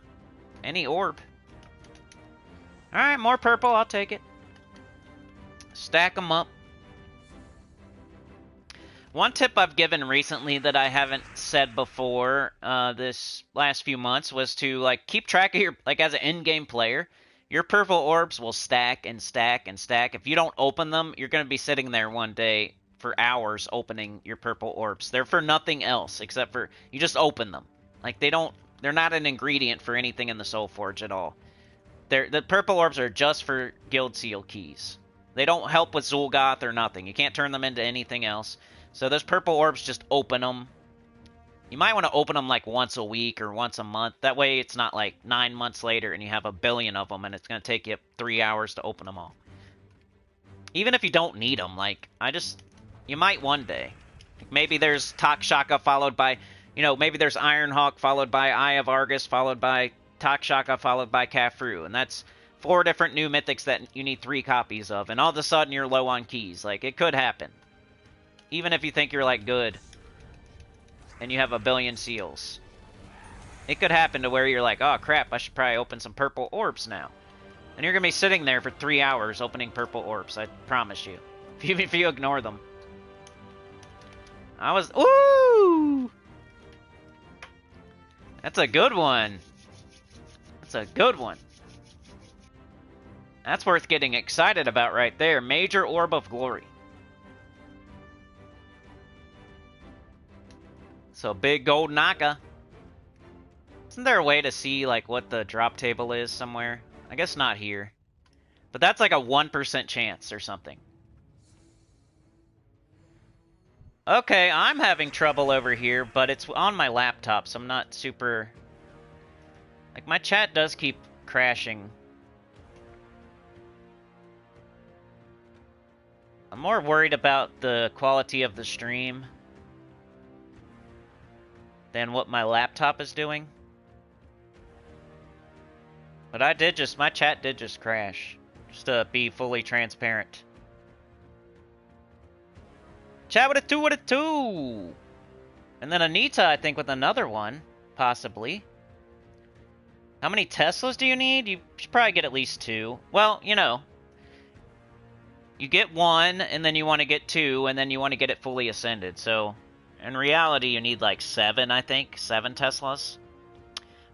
any orb. Alright, more purple, I'll take it. Stack them up. One tip I've given recently that I haven't said before this last few months was to like keep track of your, like as an in-game player, your purple orbs will stack and stack and stack. If you don't open them, you're going to be sitting there one day for hours opening your purple orbs. They're for nothing else except for you just open them. Like they're not an ingredient for anything in the Soul Forge at all. The purple orbs are just for Guild Seal keys. They don't help with Zul'Goth or nothing. You can't turn them into anything else. So those purple orbs, just open them. You might want to open them like once a week or once a month. That way it's not like 9 months later and you have a billion of them and it's going to take you 3 hours to open them all. Even if you don't need them, like, you might one day. Maybe there's Takshaka followed by, maybe there's Ironhawk followed by Eye of Argus followed by Takshaka followed by Kafru. And that's 4 different new mythics that you need 3 copies of. And all of a sudden you're low on keys. Like, it could happen. Even if you think you're, like, good. And you have a billion seals. It could happen to where you're like, oh crap, I should probably open some purple orbs now. And you're going to be sitting there for 3 hours opening purple orbs, I promise you. Even if you ignore them. Ooh! That's a good one. That's a good one. That's worth getting excited about right there. Major Orb of Glory. So big gold Naga. Isn't there a way to see like what the drop table is somewhere? I guess not here. But that's like a 1% chance or something. Okay, I'm having trouble over here, but it's on my laptop, so I'm not super... Like, my chat does keep crashing. I'm more worried about the quality of the stream than what my laptop is doing. But my chat did just crash. Just to be fully transparent. Chat with a 2. And then Anita, I think, with another one. Possibly. How many Teslas do you need? You should probably get at least 2. Well, you get 1, and then you want to get 2, and then you want to get it fully ascended. So, in reality, you need like 7, I think. 7 Teslas.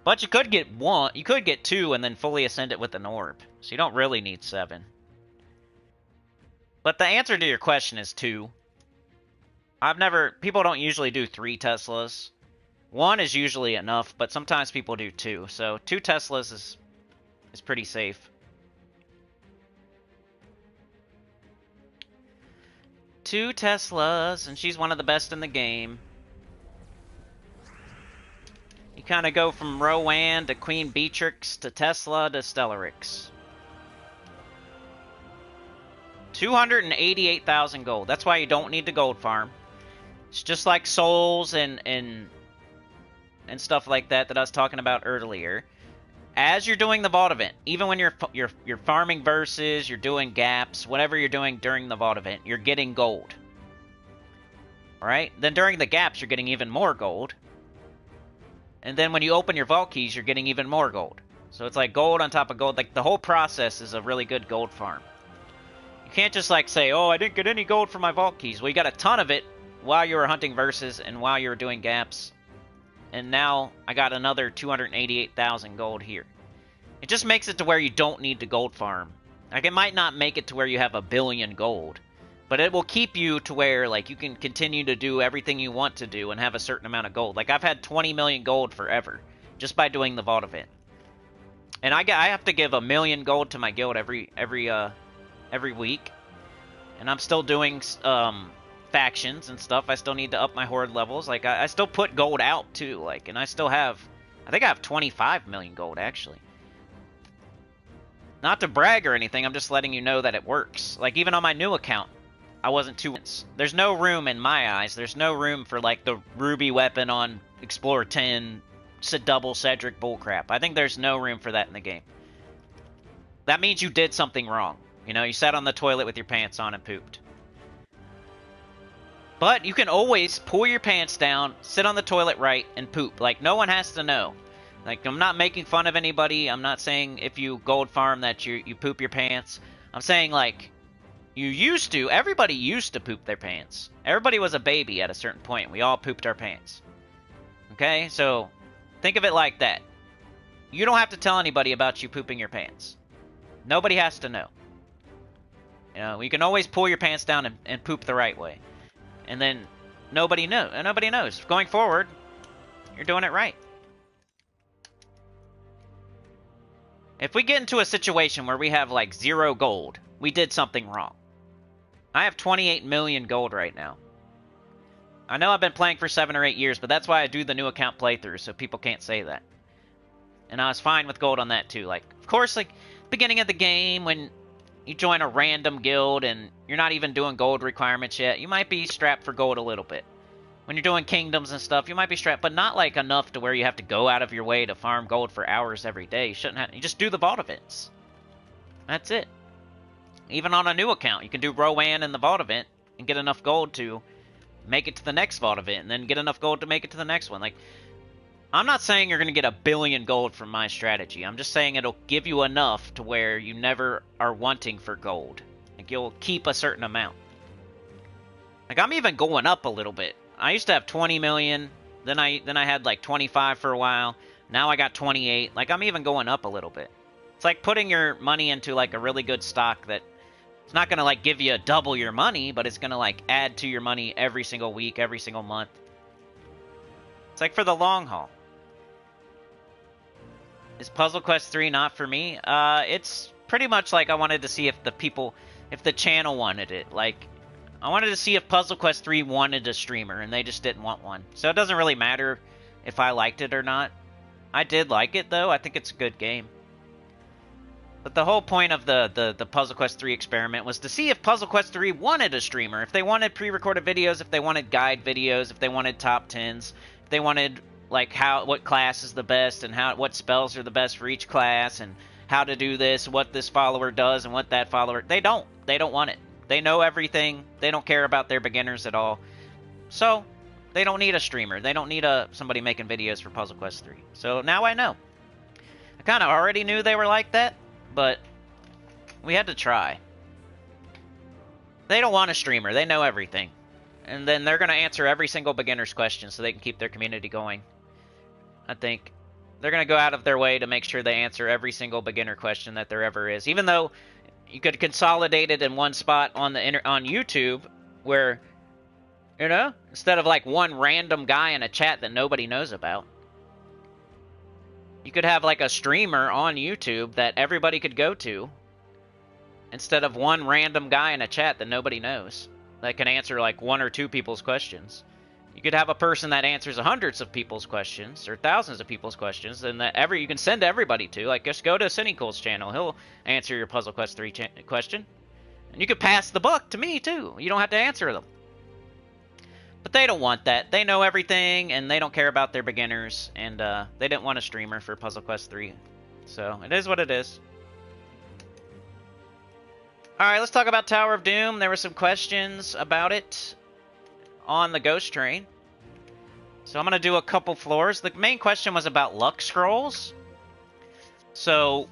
But you could get 1. You could get 2, and then fully ascend it with an orb. So you don't really need 7. But the answer to your question is 2. People don't usually do 3 Teslas. 1 is usually enough, but sometimes people do 2. So 2 Teslas is pretty safe. 2 Teslas, and she's one of the best in the game. You kind of go from Rowan to Queen Beatrix to Tesla to Stellarix. 288,000 gold. That's why you don't need to gold farm. It's just like souls and stuff like that I was talking about earlier. As you're doing the vault event, even when you're farming verses, you're doing gaps, whatever you're doing during the vault event, you're getting gold. Alright? Then during the gaps, you're getting even more gold. And then when you open your vault keys, you're getting even more gold. So it's like gold on top of gold. Like the whole process is a really good gold farm. You can't just like say, oh, I didn't get any gold for my vault keys. Well, you got a ton of it while you were hunting verses and while you were doing gaps. And now I got another 288,000 gold here. It just makes it to where you don't need to gold farm. Like, it might not make it to where you have a billion gold, but it will keep you to where, like, you can continue to do everything you want to do and have a certain amount of gold. Like, I've had 20 million gold forever just by doing the vault event. And I have to give 1 million gold to my guild every week. And I'm still doing factions and stuff. I still need to up my horde levels. Like, I still put gold out too. Like, and I still have, I think I have 25 million gold actually. Not to brag or anything, I'm just letting you know that it works. Like, even on my new account, I wasn't too... There's no room in my eyes. There's no room for, like, the ruby weapon on Explorer 10, double Cedric bullcrap. I think there's no room for that in the game. that means you did something wrong. You know, you sat on the toilet with your pants on and pooped. But you can always pull your pants down, sit on the toilet right, and poop. Like, no one has to know. Like, I'm not making fun of anybody. I'm not saying if you gold farm that you poop your pants. I'm saying, like, everybody used to poop their pants. Everybody was a baby at a certain point. We all pooped our pants. Okay? So, think of it like that. You don't have to tell anybody about you pooping your pants. Nobody has to know. You know, you can always pull your pants down and poop the right way. And then nobody knows. Going forward, you're doing it right. If we get into a situation where we have like 0 gold, we did something wrong. I have 28 million gold right now. I know I've been playing for 7 or 8 years, but that's why I do the new account playthrough, so people can't say that. And I was fine with gold on that too. Like, of course, like, beginning of the game, when you join a random guild and you're not even doing gold requirements yet, you might be strapped for gold a little bit. When you're doing kingdoms and stuff, you might be strapped, but not like enough to where you have to go out of your way to farm gold for hours every day. You shouldn't have. You just do the vault events. That's it. Even on a new account, you can do Rowan and the vault event and get enough gold to make it to the next vault event, and then get enough gold to make it to the next one. Like, I'm not saying you're going to get 1 billion gold from my strategy. I'm just saying it'll give you enough to where you never are wanting for gold. Like, you'll keep a certain amount. Like, I'm even going up a little bit. I used to have 20 million, then I had like 25 for a while. Now I got 28. Like, I'm even going up a little bit. It's like putting your money into like a really good stock that it's not going to like give you double your money, but it's going to like add to your money every single week, every single month. It's like for the long haul. Is Puzzle Quest 3 not for me? It's pretty much like I wanted to see if the channel wanted it. Like, I wanted to see if Puzzle Quest 3 wanted a streamer, and they just didn't want one. So it doesn't really matter if I liked it or not. I did like it, though. I think it's a good game. But the whole point of the Puzzle Quest 3 experiment was to see if Puzzle Quest 3 wanted a streamer. If they wanted pre-recorded videos, if they wanted guide videos, if they wanted top 10s, if they wanted like what class is the best and what spells are the best for each class and how to do this, what this follower does and what that follower... They don't want it. They know everything. They don't care about their beginners at all. So, they don't need a streamer. They don't need somebody making videos for Puzzle Quest 3. So, now I know. I kind of already knew they were like that, but we had to try. They don't want a streamer. They know everything. And then they're going to answer every single beginner's question so they can keep their community going. I think they're going to go out of their way to make sure they answer every single beginner question that there ever is. Even though you could consolidate it in one spot on YouTube where, you know, instead of like one random guy in a chat that nobody knows about, you could have like a streamer on YouTube that everybody could go to instead of one random guy in a chat that nobody knows that can answer like 1 or 2 people's questions. You could have a person that answers hundreds of people's questions or thousands of people's questions, and that you can send everybody to. Like, just go to Sinnycool's channel; he'll answer your Puzzle Quest 3 question, and you could pass the buck to me too. You don't have to answer them. But they don't want that. They know everything, and they don't care about their beginners. And they didn't want a streamer for Puzzle Quest 3, so it is what it is. All right, let's talk about Tower of Doom. There were some questions about it on the Ghost Train. So I'm going to do a couple floors. The main question was about luck scrolls. So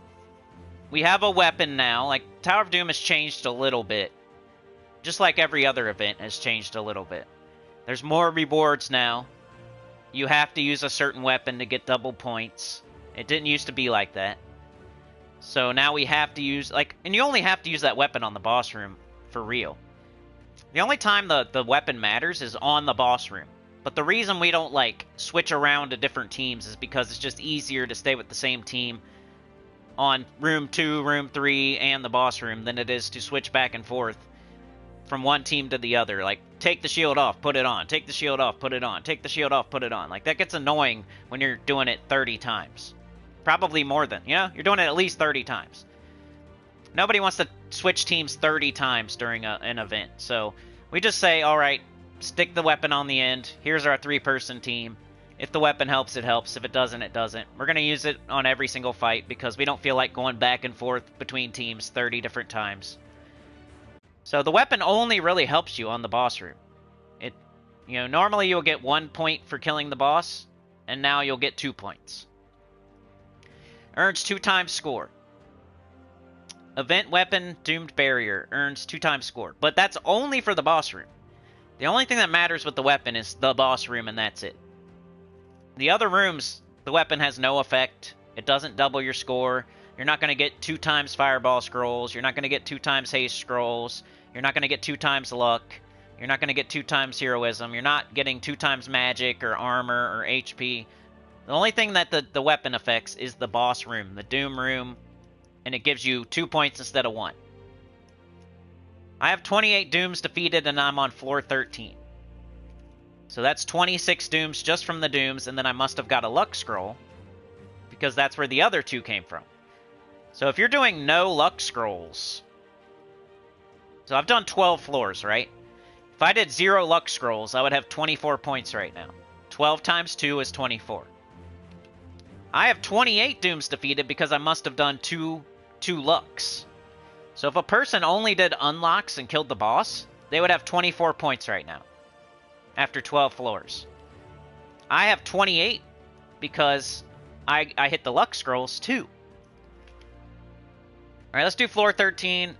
we have a weapon now. Like, Tower of Doom has changed a little bit. Just like every other event has changed a little bit. There's more rewards now. You have to use a certain weapon to get double points. It didn't used to be like that. So now we have to use, like, and you only have to use that weapon on the boss room for real. The only time the weapon matters is on the boss room. But the reason we don't, like, switch around to different teams is because it's just easier to stay with the same team on room 2, room 3, and the boss room than it is to switch back and forth from one team to the other. Like, take the shield off, put it on. Take the shield off, put it on. Take the shield off, put it on. Like, that gets annoying when you're doing it 30 times. Probably more than, you know? You're doing it at least 30 times. Nobody wants to switch teams 30 times during an event. So we just say, all right, stick the weapon on the end. Here's our 3-person team. If the weapon helps, it helps. If it doesn't, it doesn't. We're going to use it on every single fight because we don't feel like going back and forth between teams 30 different times. So the weapon only really helps you on the boss room. Normally you'll get 1 point for killing the boss, and now you'll get 2 points. Earns 2 times score. Event weapon, doomed barrier, earns 2 times score. But that's only for the boss room. The only thing that matters with the weapon is the boss room, and that's it. The other rooms, the weapon has no effect. It doesn't double your score. You're not going to get 2 times fireball scrolls. You're not going to get 2 times haste scrolls. You're not going to get 2 times luck. You're not going to get 2 times heroism. You're not getting 2 times magic or armor or HP. The only thing that the weapon affects is the boss room, the doom room, and it gives you 2 points instead of 1. I have 28 dooms defeated, and I'm on floor 13. So that's 26 dooms just from the dooms, and then I must have got a luck scroll, because that's where the other 2 came from. So if you're doing no luck scrolls... So I've done 12 floors, right? If I did 0 luck scrolls, I would have 24 points right now. 12 times 2 is 24. I have 28 dooms defeated because I must have done two lucks. So if a person only did unlocks and killed the boss, they would have 24 points right now. After 12 floors. I have 28 because I hit the luck scrolls too. Alright, let's do floor 13.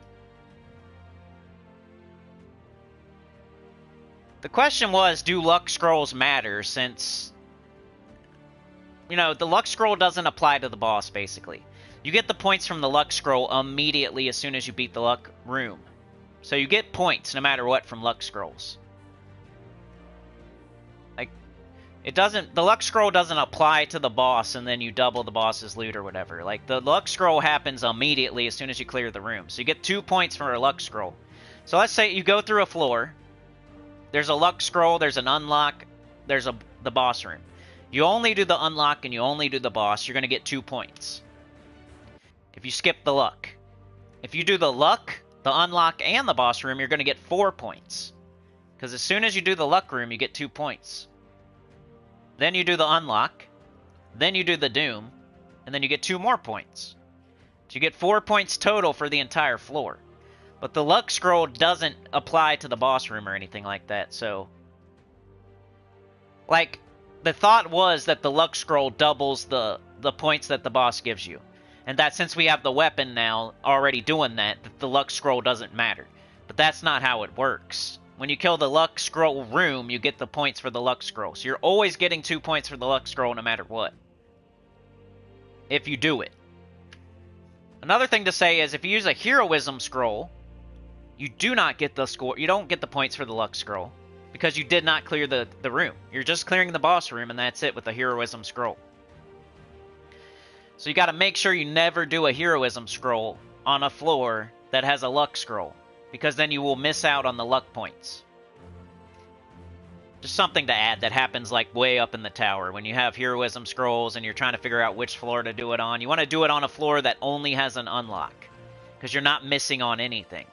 The question was, do luck scrolls matter since, the luck scroll doesn't apply to the boss, basically. You get the points from the luck scroll immediately as soon as you beat the luck room. So you get points no matter what from luck scrolls. The luck scroll doesn't apply to the boss and then you double the boss's loot or whatever. The luck scroll happens immediately as soon as you clear the room. So you get 2 points for a luck scroll. So let's say you go through a floor. There's a luck scroll, there's an unlock, there's the boss room. You only do the unlock and you only do the boss, you're going to get 2 points. If you skip the luck. If you do the luck, the unlock, and the boss room, you're going to get 4 points. Because as soon as you do the luck room, you get 2 points. Then you do the unlock, then you do the doom, and then you get 2 more points. So you get 4 points total for the entire floor. But the luck scroll doesn't apply to the boss room or anything like that, so... the thought was that the luck scroll doubles the points that the boss gives you. And that since we have the weapon now already doing that the luck scroll doesn't matter. But that's not how it works. When you kill the luck scroll room, you get the points for the luck scroll. So you're always getting 2 points for the luck scroll no matter what. If you do it. Another thing to say is if you use a heroism scroll, you do not get the score. You don't get the points for the luck scroll because you did not clear the room. You're just clearing the boss room, and that's it with the heroism scroll. So you got to make sure you never do a heroism scroll on a floor that has a luck scroll, because then you will miss out on the luck points. Just something to add that happens way up in the tower when you have heroism scrolls and you're trying to figure out which floor to do it on. You want to do it on a floor that only has an unlock, because you're not missing on anything.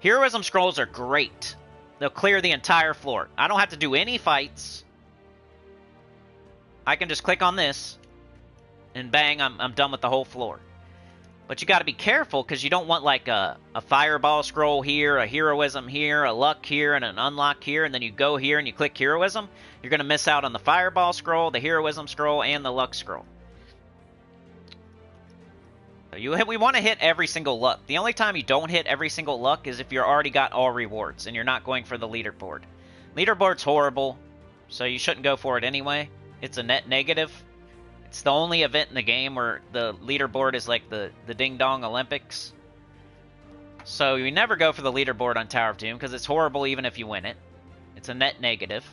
Heroism scrolls are great. They'll clear the entire floor. I don't have to do any fights. I can just click on this, and bang, I'm done with the whole floor. But you got to be careful, because you don't want a fireball scroll here, a heroism here, a luck here, and an unlock here, and then you go here and you click heroism. You're going to miss out on the fireball scroll, the heroism scroll, and the luck scroll. We want to hit every single luck. The only time you don't hit every single luck is if you're already got all rewards and you're not going for the leaderboard. Leaderboard's horrible, so you shouldn't go for it anyway. It's a net negative. It's the only event in the game where the leaderboard is like the Ding Dong Olympics. So you never go for the leaderboard on Tower of Doom because it's horrible even if you win it. It's a net negative.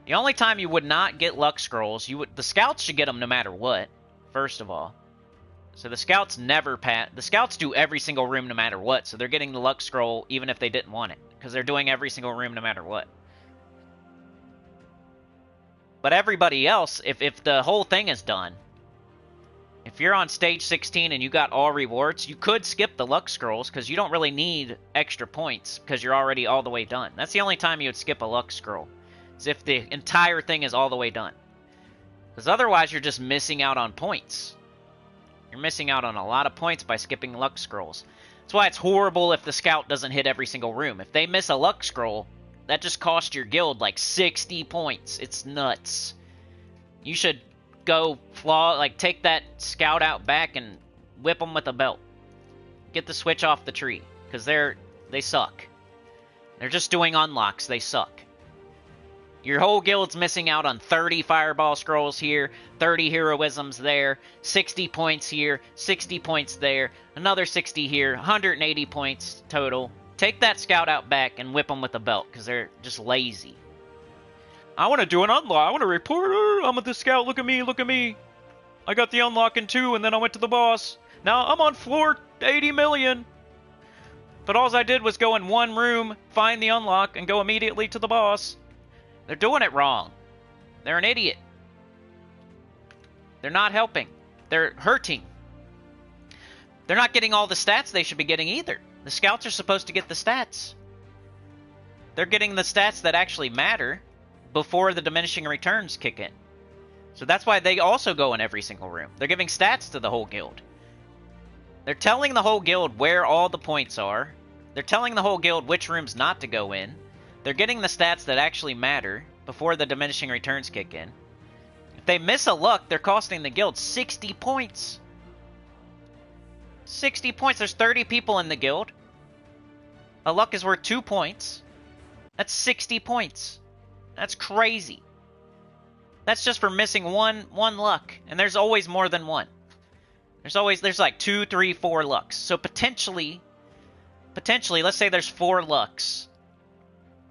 The only time you would not get luck scrolls, the scouts should get them no matter what, first of all. So the scouts never pass. The scouts do every single room no matter what, so they're getting the luck scroll even if they didn't want it, because they're doing every single room no matter what. But everybody else, if the whole thing is done, if you're on stage 16 and you got all rewards, you could skip the luck scrolls because you don't really need extra points because you're already all the way done. That's the only time you would skip a luck scroll. As if the entire thing is all the way done. Because otherwise you're just missing out on points. You're missing out on a lot of points by skipping luck scrolls. That's why it's horrible if the scout doesn't hit every single room. If they miss a luck scroll, that just cost your guild like 60 points. It's nuts. You should go take that scout out back and whip them with a belt. Get the switch off the tree, because they suck. They're just doing unlocks. They suck. Your whole guild's missing out on 30 fireball scrolls here, 30 heroisms there, 60 points here, 60 points there, another 60 here, 180 points total. Take that scout out back and whip them with a belt, because they're just lazy. I want to do an unlock. I want to report. I'm at the scout. Look at me. Look at me. I got the unlock in 2, and then I went to the boss. Now I'm on floor 80 million. But all I did was go in one room, find the unlock, and go immediately to the boss. They're doing it wrong. They're an idiot. They're not helping. They're hurting. They're not getting all the stats they should be getting either. The scouts are supposed to get the stats. They're getting the stats that actually matter before the diminishing returns kick in. So that's why they also go in every single room. They're giving stats to the whole guild. They're telling the whole guild where all the points are. They're telling the whole guild which rooms not to go in. They're getting the stats that actually matter before the diminishing returns kick in. If they miss a luck, they're costing the guild 60 points. 60 points. There's 30 people in the guild. A luck is worth 2 points. That's 60 points. That's crazy. That's just for missing one luck. And there's always more than one. There's like 2, 3, 4 lucks. So potentially, let's say there's 4 lucks.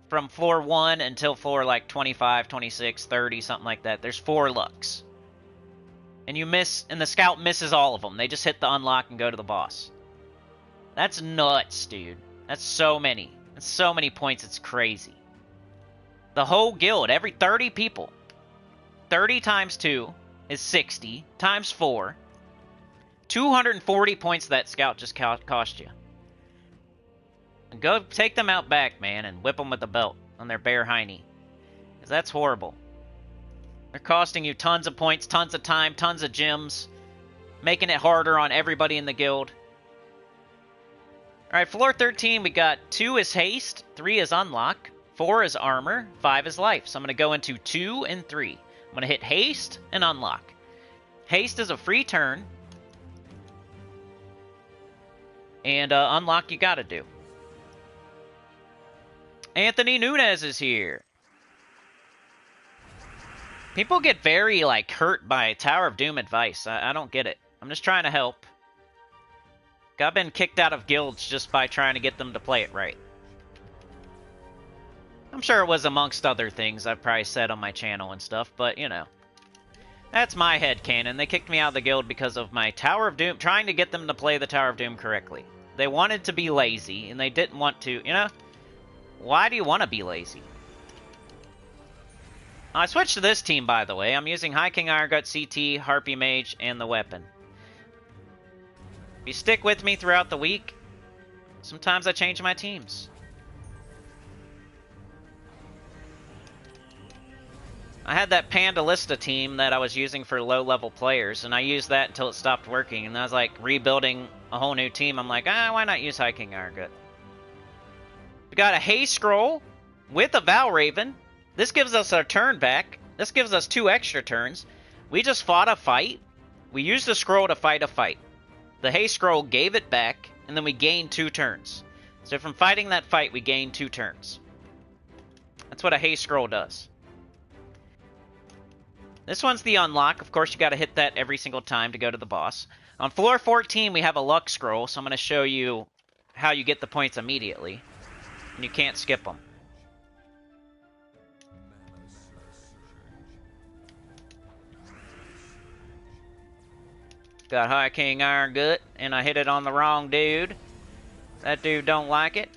From floor 1 until floor like 25, 26, 30, something like that. There's 4 lucks. And and the scout misses all of them. They just hit the unlock and go to the boss. That's nuts, dude. That's so many. That's so many points, it's crazy. The whole guild, every 30 people. 30 times 2 is 60, times 4. 240 points that scout just cost you. Go take them out back, man, and whip them with a belt on their bare hiney. Because that's horrible. They're costing you tons of points, tons of time, tons of gems. Making it harder on everybody in the guild. Alright, floor 13, we got 2 is haste, 3 is unlock, 4 is armor, 5 is life. So I'm going to go into 2 and 3. I'm going to hit haste and unlock. Haste is a free turn. And unlock you got to do. Anthony Nunez is here. People get very, hurt by Tower of Doom advice. I don't get it. I'm just trying to help. I've been kicked out of guilds just by trying to get them to play it right. I'm sure it was amongst other things I've probably said on my channel and stuff, but, you know. That's my headcanon. They kicked me out of the guild because of my Tower of Doom, trying to get them to play the Tower of Doom correctly. They wanted to be lazy, and they didn't want to, you know? Why do you want to be lazy? I switched to this team, by the way. I'm using High King Irongut, CT, Harpy Mage, and the weapon. If you stick with me throughout the week, sometimes I change my teams. I had that Pandalista team that I was using for low-level players, and I used that until it stopped working, and I was like rebuilding a whole new team. I'm like, why not use High King Irongut? We got a Haze Scroll with a Valraven. This gives us our turn back. This gives us 2 extra turns. We just fought a fight. We used the scroll to fight a fight. The Haze Scroll gave it back, and then we gained 2 turns. So from fighting that fight, we gained 2 turns. That's what a Haze Scroll does. This one's the unlock. Of course, you got to hit that every single time to go to the boss. On floor 14, we have a luck scroll, so I'm going to show you how you get the points immediately. And you can't skip them. Got High King Irongut, and I hit it on the wrong dude. That dude don't like it.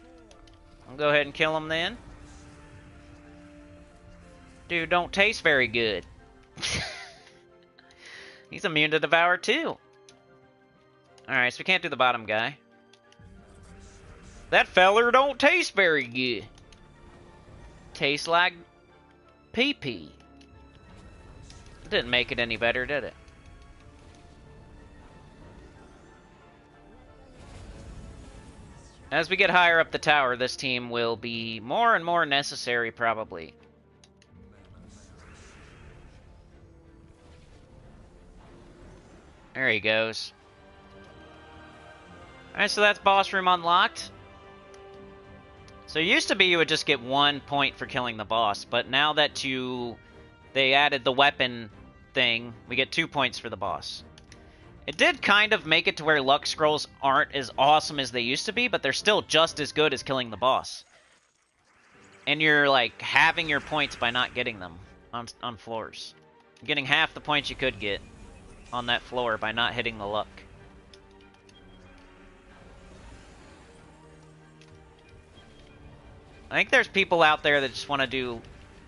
I'll go ahead and kill him then. Dude don't taste very good. He's immune to Devour too. Alright, so we can't do the bottom guy. That feller don't taste very good. Tastes like PP. It didn't make it any better, did it? As we get higher up the tower, this team will be more and more necessary, probably. There he goes. Alright, so that's boss room unlocked. So it used to be you would just get 1 point for killing the boss, but now that they added the weapon thing, we get 2 points for the boss. It did kind of make it to where luck scrolls aren't as awesome as they used to be, but they're still just as good as killing the boss. And you're, like, halving your points by not getting them on floors. You're getting half the points you could get on that floor by not hitting the luck. I think there's people out there that just want to do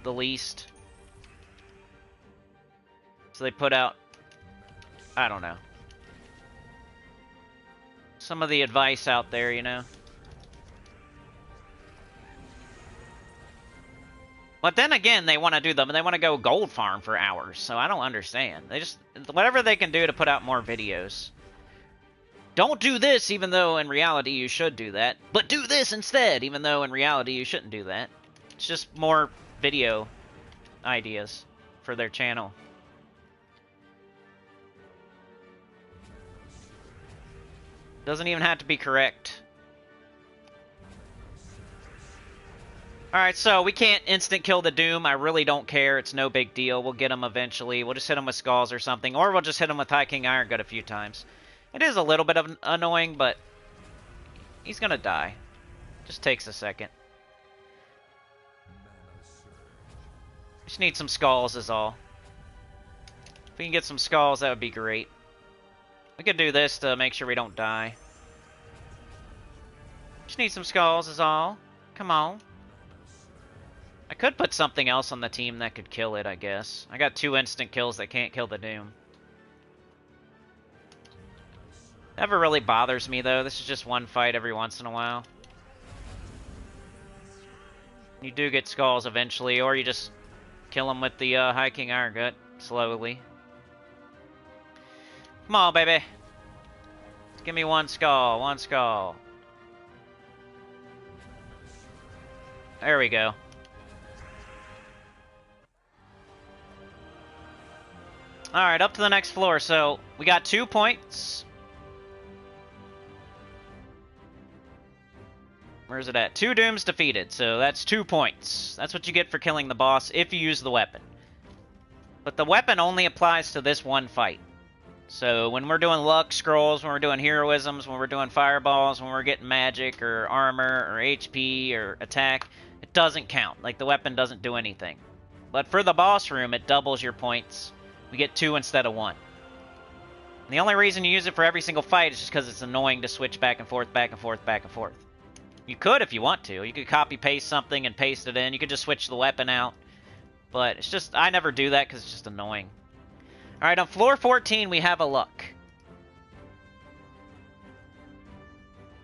the least. So they put out, I don't know, some of the advice out there, you know. But then again, they want to do them, and they want to go gold farm for hours, so I don't understand. They just, whatever they can do to put out more videos. Don't do this, even though in reality you should do that. But do this instead, even though in reality you shouldn't do that. It's just more video ideas for their channel. Doesn't even have to be correct. Alright, so we can't instant kill the Doom. I really don't care. It's no big deal. We'll get him eventually. We'll just hit him with Skulls or something. Or we'll just hit him with High King Iron Gut a few times. It is a little bit of annoying, but he's gonna die. Just takes a second. Just need some Skulls is all. If we can get some Skulls, that would be great. We could do this to make sure we don't die. Just need some Skulls is all. Come on. I could put something else on the team that could kill it, I guess. I got 2 instant kills that can't kill the Doom. Never really bothers me, though. This is just one fight every once in a while. You do get Skulls eventually, or you just kill them with the High King Iron Gut slowly. Come on, baby. Give me 1 skull, 1 skull. There we go. Alright, up to the next floor. So, we got 2 points. Where's it at? 2 Dooms defeated, so that's 2 points. That's what you get for killing the boss if you use the weapon. But the weapon only applies to this one fight. So when we're doing luck scrolls, when we're doing heroisms, when we're doing fireballs, when we're getting magic or armor or HP or attack, it doesn't count. Like, the weapon doesn't do anything. But for the boss room, it doubles your points. We get 2 instead of 1. And the only reason you use it for every single fight is just because it's annoying to switch back and forth, back and forth, back and forth. You could if you want to. You could copy-paste something and paste it in. You could just switch the weapon out. But it's just, I never do that because it's just annoying. Alright, on floor 14, we have a luck.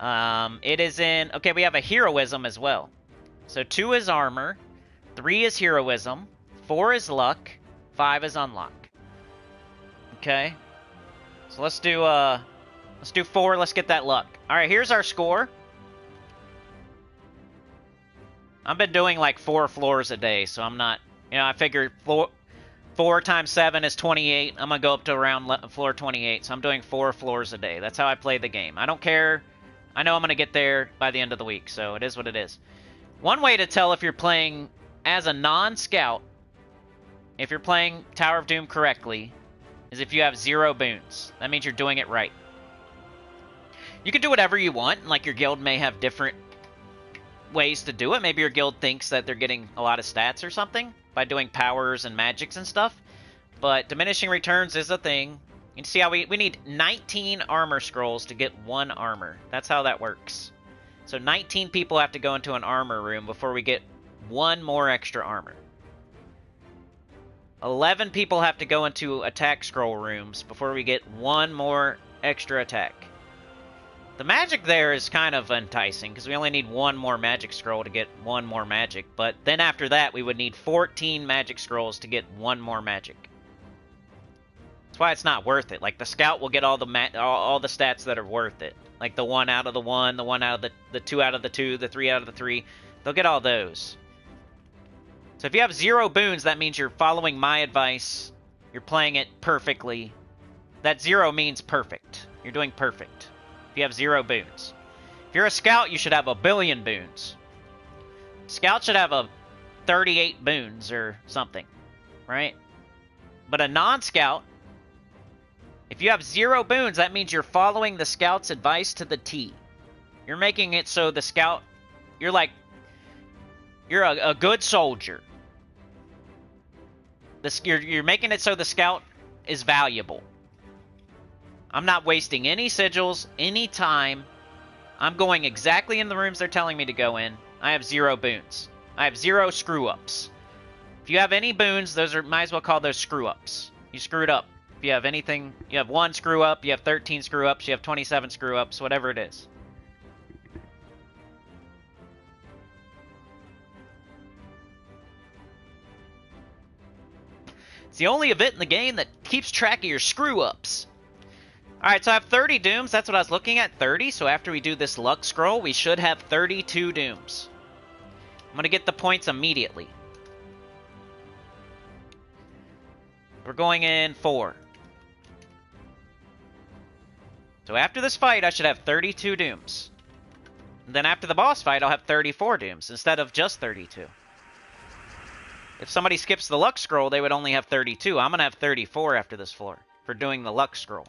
It is in, okay, we have a heroism as well. So 2 is armor, 3 is heroism, 4 is luck, 5 is unlock. Okay. So let's do 4, let's get that luck. Alright, here's our score. I've been doing like 4 floors a day, so I'm not, you know, I figured 4 times 7 is 28. I'm going to go up to around floor 28, so I'm doing 4 floors a day. That's how I play the game. I don't care. I know I'm going to get there by the end of the week, so it is what it is. One way to tell if you're playing as a non-scout, if you're playing Tower of Doom correctly, is if you have 0 boons. That means you're doing it right. You can do whatever you want. Like, your guild may have different ways to do it. Maybe your guild thinks that they're getting a lot of stats or something by doing powers and magics and stuff. But diminishing returns is a thing. You can see how we need 19 armor scrolls to get 1 armor. That's how that works. So 19 people have to go into an armor room before we get 1 more extra armor. 11 people have to go into attack scroll rooms before we get 1 more extra attack. The magic there is kind of enticing, because we only need one more magic scroll to get one more magic. But then after that, we would need 14 magic scrolls to get one more magic. That's why it's not worth it. Like, the scout will get all the all the stats that are worth it. Like the 1 out of the 1, the 1 out of the 2 out of the 2, the 3 out of the 3. They'll get all those. So if you have 0 boons, that means you're following my advice. You're playing it perfectly. That 0 means perfect. You're doing perfect. If you have 0 boons. If you're a scout, you should have 1 billion boons. Scout should have 38 boons or something, right? But a non-scout, if you have 0 boons, that means you're following the scout's advice to the T. You're making it so the scout, you're a good soldier. You're making it so the scout is valuable. I'm not wasting any sigils, any time. I'm going exactly in the rooms they're telling me to go in. I have 0 boons. I have 0 screw-ups. If you have any boons, those are, might as well call those screw-ups. You screwed up. If you have anything, you have 1 screw-up, you have 13 screw-ups, you have 27 screw-ups, whatever it is. It's the only event in the game that keeps track of your screw-ups. Alright, so I have 30 dooms. That's what I was looking at, 30. So after we do this luck scroll, we should have 32 dooms. I'm going to get the points immediately. We're going in 4. So after this fight, I should have 32 dooms. And then after the boss fight, I'll have 34 dooms instead of just 32. If somebody skips the luck scroll, they would only have 32. I'm going to have 34 after this floor for doing the luck scroll.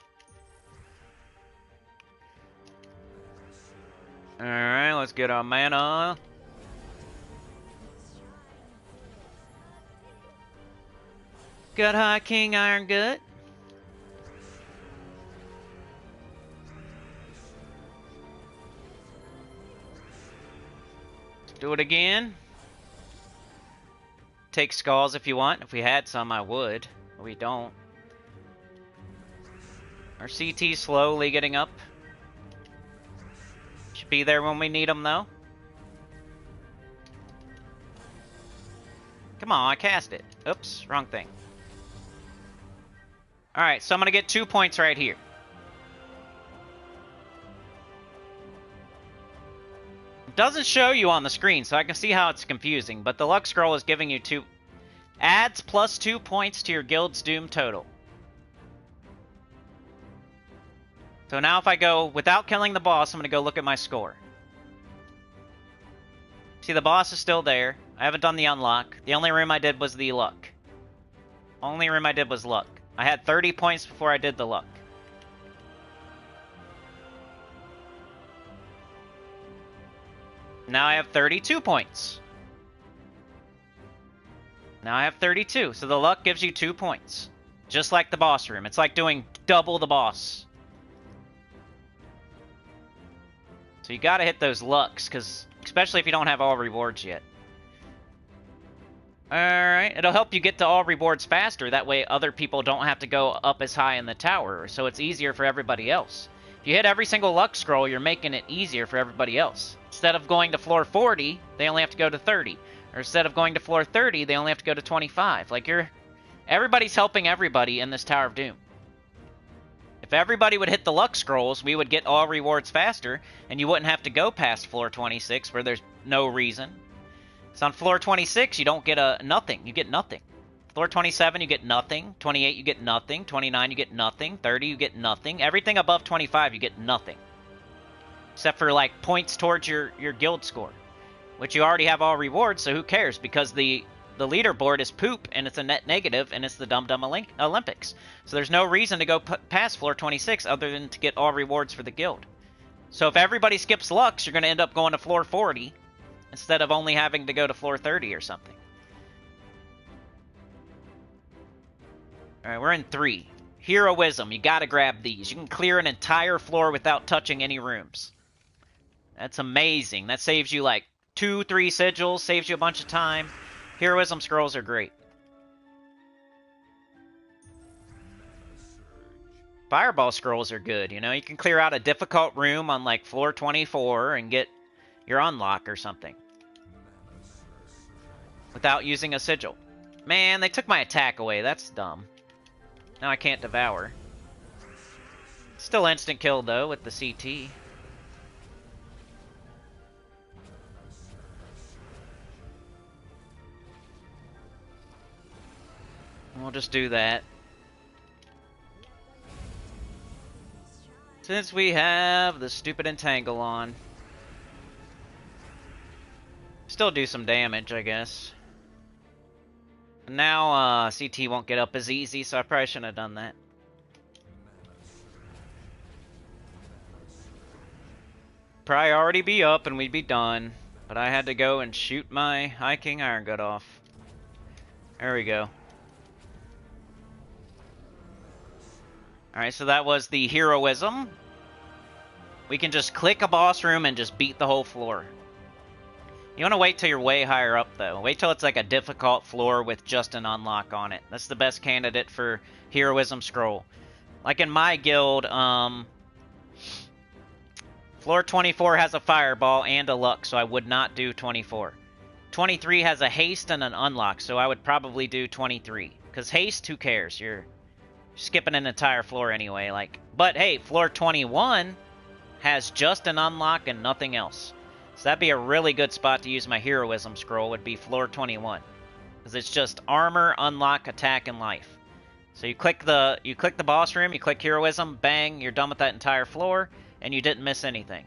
Alright, let's get our mana. Got High King Iron Gut. Do it again. Take skulls if you want. If we had some, I would. But we don't. Our CT's slowly getting up. Should be there when we need them, though. Come on, I cast it. Oops, wrong thing. Alright, so I'm going to get 2 points right here. It doesn't show you on the screen, so I can see how it's confusing, but the luck scroll is giving you 2... Adds plus 2 points to your guild's doom total. So now if I go without killing the boss, I'm going to go look at my score. See, the boss is still there. I haven't done the unlock. The only room I did was the luck. Only room I did was luck. I had 30 points before I did the luck. Now I have 32 points. Now I have 32. So the luck gives you 2 points. Just like the boss room. It's like doing double the boss. So you gotta hit those lucks, because especially if you don't have all rewards yet. Alright, it'll help you get to all rewards faster. That way other people don't have to go up as high in the tower, so it's easier for everybody else. If you hit every single luck scroll, you're making it easier for everybody else. Instead of going to floor 40, they only have to go to 30. Or instead of going to floor 30, they only have to go to 25. Like, everybody's helping everybody in this Tower of Doom. If everybody would hit the luck scrolls, we would get all rewards faster, and you wouldn't have to go past floor 26, where there's no reason. So on floor 26, you don't get nothing. You get nothing. Floor 27, you get nothing. 28, you get nothing. 29, you get nothing. 30, you get nothing. Everything above 25, you get nothing. Except for, like, points towards your guild score. Which you already have all rewards, so who cares? Because the leaderboard is poop, and it's a net negative, and it's the Dum Dum Olympics. So there's no reason to go past floor 26 other than to get all rewards for the guild. So if everybody skips Lux, you're going to end up going to floor 40 instead of only having to go to floor 30 or something. Alright, we're in 3. Heroism, you gotta grab these. You can clear an entire floor without touching any rooms. That's amazing. That saves you like 2-3 sigils, saves you a bunch of time. Heroism scrolls are great. Fireball scrolls are good, you know? You can clear out a difficult room on, like, floor 24 and get your unlock or something. Without using a sigil. Man, they took my attack away. That's dumb. Now I can't devour. Still instant kill, though, with the CT. We'll just do that. Since we have the stupid entangle on. Still do some damage, I guess. Now, CT won't get up as easy, so I probably shouldn't have done that. Probably already be up and we'd be done. But I had to go and shoot my High King Iron Gut off. There we go. Alright, so that was the heroism. We can just click a boss room and just beat the whole floor. You want to wait till you're way higher up, though. Wait till it's like a difficult floor with just an unlock on it. That's the best candidate for heroism scroll. Like in my guild, floor 24 has a fireball and a luck, so I would not do 24. 23 has a haste and an unlock, so I would probably do 23. Because haste, who cares? You're skipping an entire floor anyway. But hey, floor 21 has just an unlock and nothing else. So that'd be a really good spot to use my heroism scroll, would be floor 21. Because it's just armor, unlock, attack, and life. So you click the boss room, you click heroism, bang, you're done with that entire floor, and you didn't miss anything.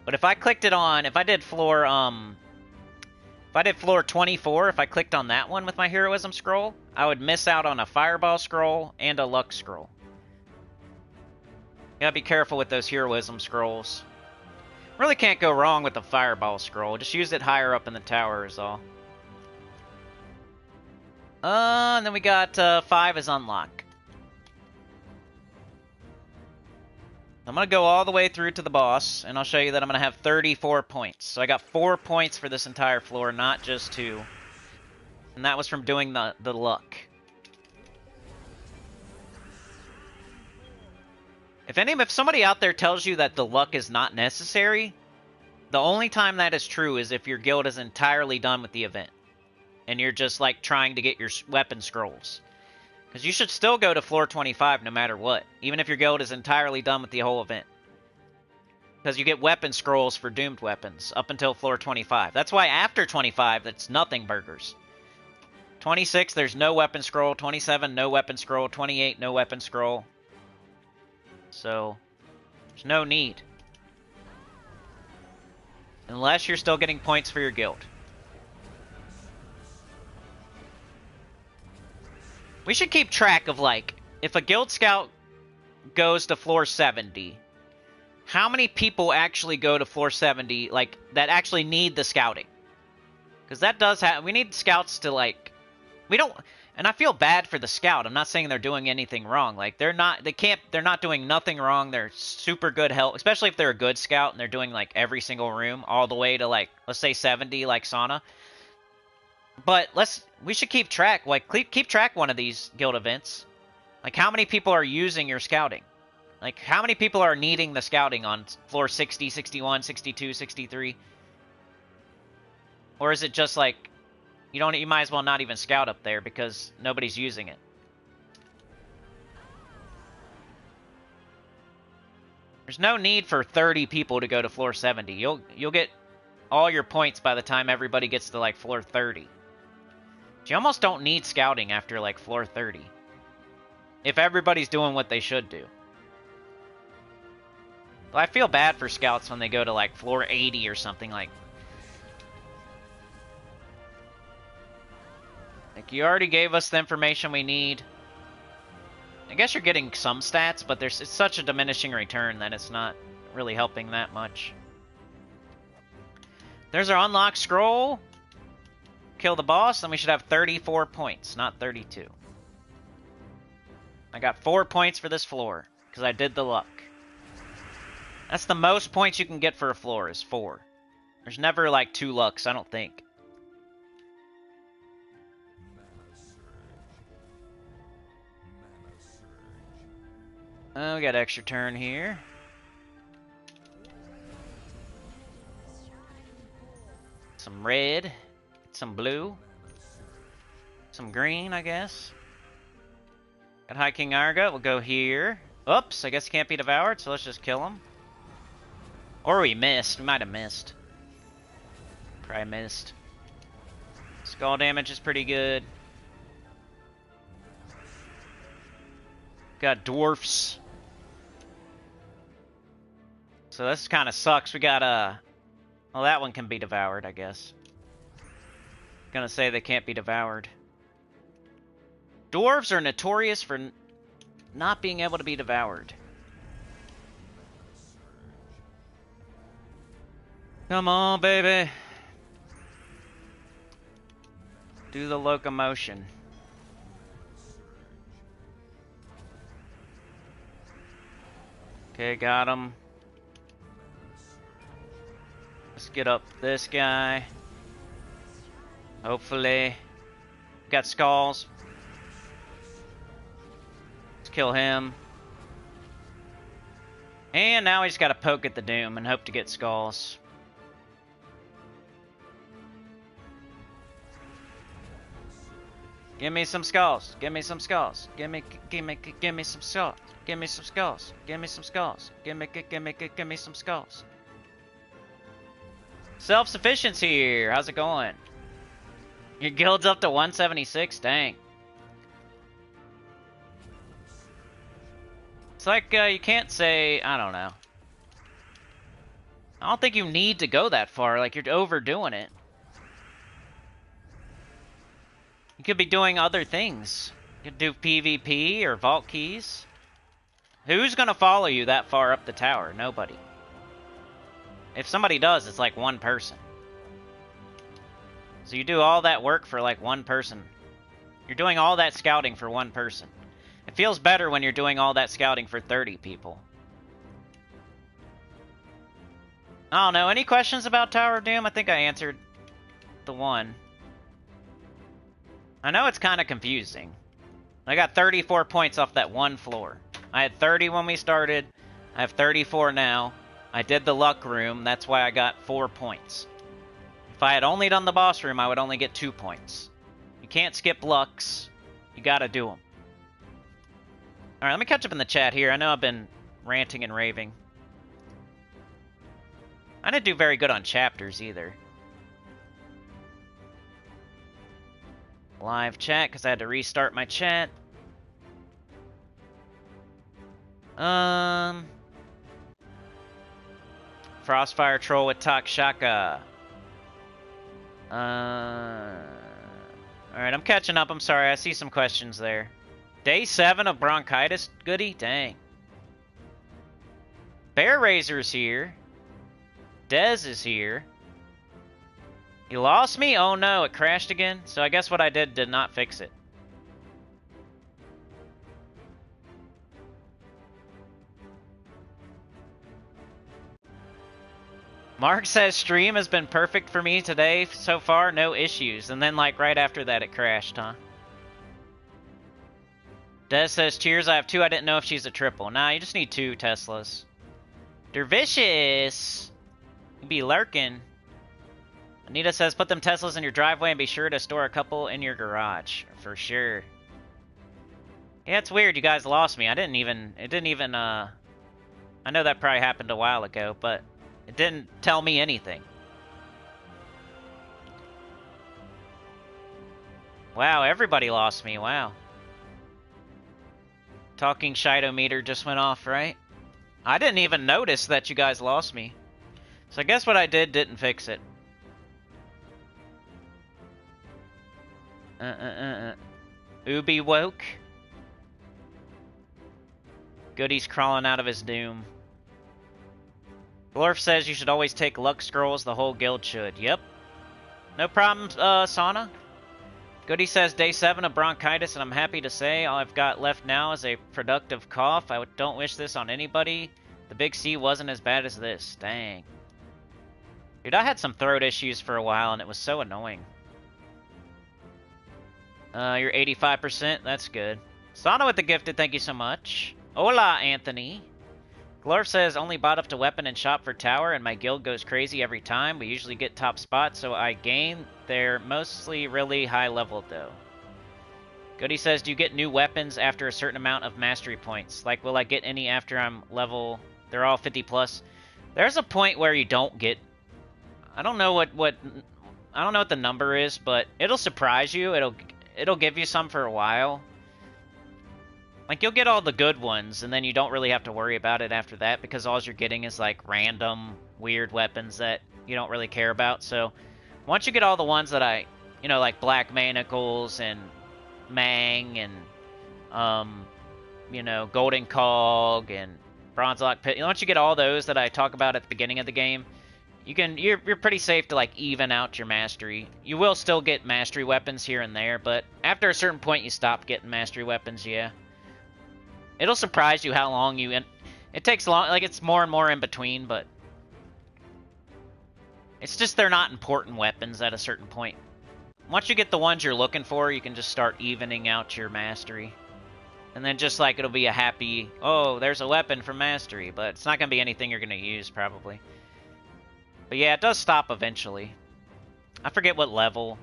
But if I clicked it on, if I did floor 24, if I clicked on that one with my heroism scroll, I would miss out on a fireball scroll and a luck scroll. You gotta be careful with those heroism scrolls. Really can't go wrong with the fireball scroll. Just use it higher up in the tower is all. And then we got 5 as unlock. I'm going to go all the way through to the boss, and I'll show you that I'm going to have 34 points. So I got 4 points for this entire floor, not just 2. And that was from doing the luck. If somebody out there tells you that the luck is not necessary, the only time that is true is if your guild is entirely done with the event. And you're just like trying to get your weapon scrolls. Because you should still go to floor 25 no matter what. Even if your guild is entirely done with the whole event. Because you get weapon scrolls for doomed weapons up until floor 25. That's why after 25, it's nothing burgers. 26, there's no weapon scroll. 27, no weapon scroll. 28, no weapon scroll. So, there's no need. Unless you're still getting points for your guild. We should keep track of, like, if a guild scout goes to floor 70, how many people actually go to floor 70, like, that actually need the scouting? Because that does have... We need scouts to, like... We don't... And I feel bad for the scout. I'm not saying they're doing anything wrong. Like, they're not doing nothing wrong. They're super good help, especially if they're a good scout and they're doing, like, every single room all the way to, like, let's say 70, like Sauna. But we should keep track. Like, keep track one of these guild events. Like, how many people are using your scouting? Like, how many people are needing the scouting on floor 60, 61, 62, 63? Or is it just like... You might as well not even scout up there because nobody's using it. There's no need for 30 people to go to floor 70. You'll get all your points by the time everybody gets to like floor 30. You almost don't need scouting after like floor 30. If everybody's doing what they should do. But I feel bad for scouts when they go to like floor 80 or something like. Like, you already gave us the information we need. I guess you're getting some stats, but it's such a diminishing return that it's not really helping that much. There's our unlock scroll. Kill the boss, then we should have 34 points, not 32. I got 4 points for this floor, because I did the luck. That's the most points you can get for a floor, is 4. There's never, like, 2 lucks, I don't think. Oh, we got extra turn here. Some red, some blue, some green, I guess. Got High King Arga. We'll go here. Oops, I guess he can't be devoured, so let's just kill him. Or we missed. We might have missed. Probably missed. Skull damage is pretty good. Got dwarfs. So this kind of sucks. We got well, that one can be devoured, I guess. Gonna say they can't be devoured. Dwarves are notorious for not being able to be devoured. Come on, baby. Do the locomotion. Okay, got him. Let's get up this guy. Hopefully. Got skulls. Let's kill him. And now we just gotta poke at the Doom and hope to get skulls. Give me some skulls. Give me some skulls. Give me some skulls. Give me some skulls. Give me some skulls. Give me some skulls. Self-sufficiency here. How's it going? Your guild's up to 176? Dang. It's like, you can't say, I don't know. I don't think you need to go that far. Like, you're overdoing it. You could be doing other things. You could do PvP or vault keys. Who's gonna follow you that far up the tower? Nobody. If somebody does, it's like one person. So you do all that work for like one person. You're doing all that scouting for one person. It feels better when you're doing all that scouting for 30 people. I don't know. Any questions about Tower of Doom? I think I answered the one. I know it's kind of confusing. I got 34 points off that one floor. I had 30 when we started. I have 34 now. I did the luck room. That's why I got 4 points. If I had only done the boss room, I would only get 2 points. You can't skip lucks. You gotta do them. Alright, let me catch up in the chat here. I know I've been ranting and raving. I didn't do very good on chapters either. Live chat, because I had to restart my chat. Frostfire Troll with Takshaka. Alright, I'm catching up. I'm sorry. I see some questions there. Day 7 of bronchitis, goody? Dang. Bear Razor's here. Dez is here. You lost me? Oh no, it crashed again? So I guess what I did not fix it. Mark says stream has been perfect for me today so far, no issues. And then like right after that it crashed, huh? Des says, cheers, I have 2. I didn't know if she's a triple. Nah, you just need 2 Teslas. Dervicious! You be lurking. Anita says, put them Teslas in your driveway and be sure to store a couple in your garage. For sure. Yeah, it's weird you guys lost me. It didn't even, I know that probably happened a while ago, but it didn't tell me anything. Wow, everybody lost me, wow. Talking Shidometer just went off, right? I didn't even notice that you guys lost me. So I guess what I did didn't fix it. Ubi woke. Goody's crawling out of his doom. Glorf says you should always take luck scrolls. The whole guild should. Yep. No problem, Sauna. Goody says day 7 of bronchitis, and I'm happy to say all I've got left now is a productive cough. I don't wish this on anybody. The big C wasn't as bad as this. Dang. Dude, I had some throat issues for a while, and it was so annoying. You're 85%. That's good. Sauna with the gifted. Thank you so much. Hola, Anthony. Glorf says, only bought up to weapon and shop for tower, and my guild goes crazy every time. We usually get top spot, so I gain. They're mostly really high level, though. Goody says, do you get new weapons after a certain amount of mastery points? Like, will I get any after I'm level... They're all 50 plus. There's a point where you don't get... I don't know what I don't know what the number is, but it'll surprise you. It'll give you some for a while. Like, you'll get all the good ones, and then you don't really have to worry about it after that, because all you're getting is, like, random, weird weapons that you don't really care about. So, once you get all the ones that I... You know, like Black Manacles and Mang and, you know, Golden Cog and Bronze Lock Pit. Once you get all those that I talk about at the beginning of the game, you're pretty safe to, like, even out your mastery. You will still get mastery weapons here and there, but after a certain point you stop getting mastery weapons, yeah. It'll surprise you how long you... It takes long... Like, it's more and more in between, but... It's just they're not important weapons at a certain point. Once you get the ones you're looking for, you can just start evening out your mastery. And then just, like, it'll be a happy... Oh, there's a weapon from mastery, but it's not going to be anything you're going to use, probably. But yeah, it does stop eventually. I forget what level.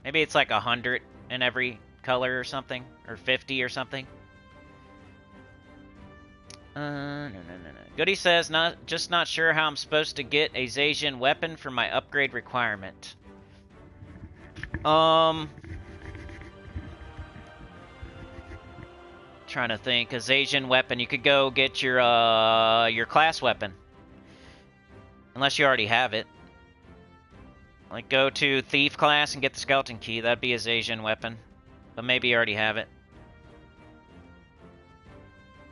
Maybe it's like 100 in every color or something. Or 50 or something. No. Goody says, just not sure how I'm supposed to get a Zacian weapon for my upgrade requirement. Trying to think. A Zacian weapon. You could go get your class weapon. Unless you already have it. Like, go to Thief class and get the Skeleton Key. That'd be a Zacian weapon. But maybe you already have it.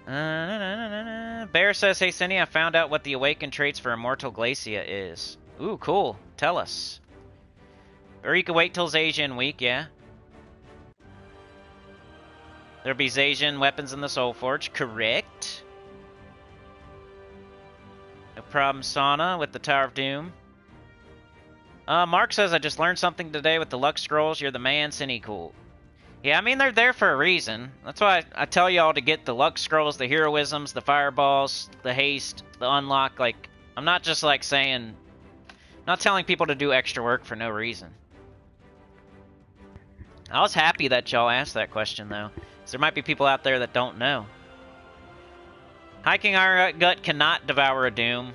Bear says, hey, Cindy, I found out what the awakened traits for Immortal Glacia is. Ooh, cool. Tell us. Or you can wait till Zacian week, yeah. There'll be Zacian weapons in the Soul Forge, correct. No problem, Sauna, with the Tower of Doom. Mark says, I just learned something today with the Luck Scrolls. You're the man, Sinnycool. Yeah, I mean, they're there for a reason. That's why I tell y'all to get the Luck Scrolls, the Heroisms, the Fireballs, the Haste, the Unlock. Like, I'm not just, like, saying... not telling people to do extra work for no reason. I was happy that y'all asked that question, though. Because there might be people out there that don't know. Hiking Iron Gut cannot devour a Doom.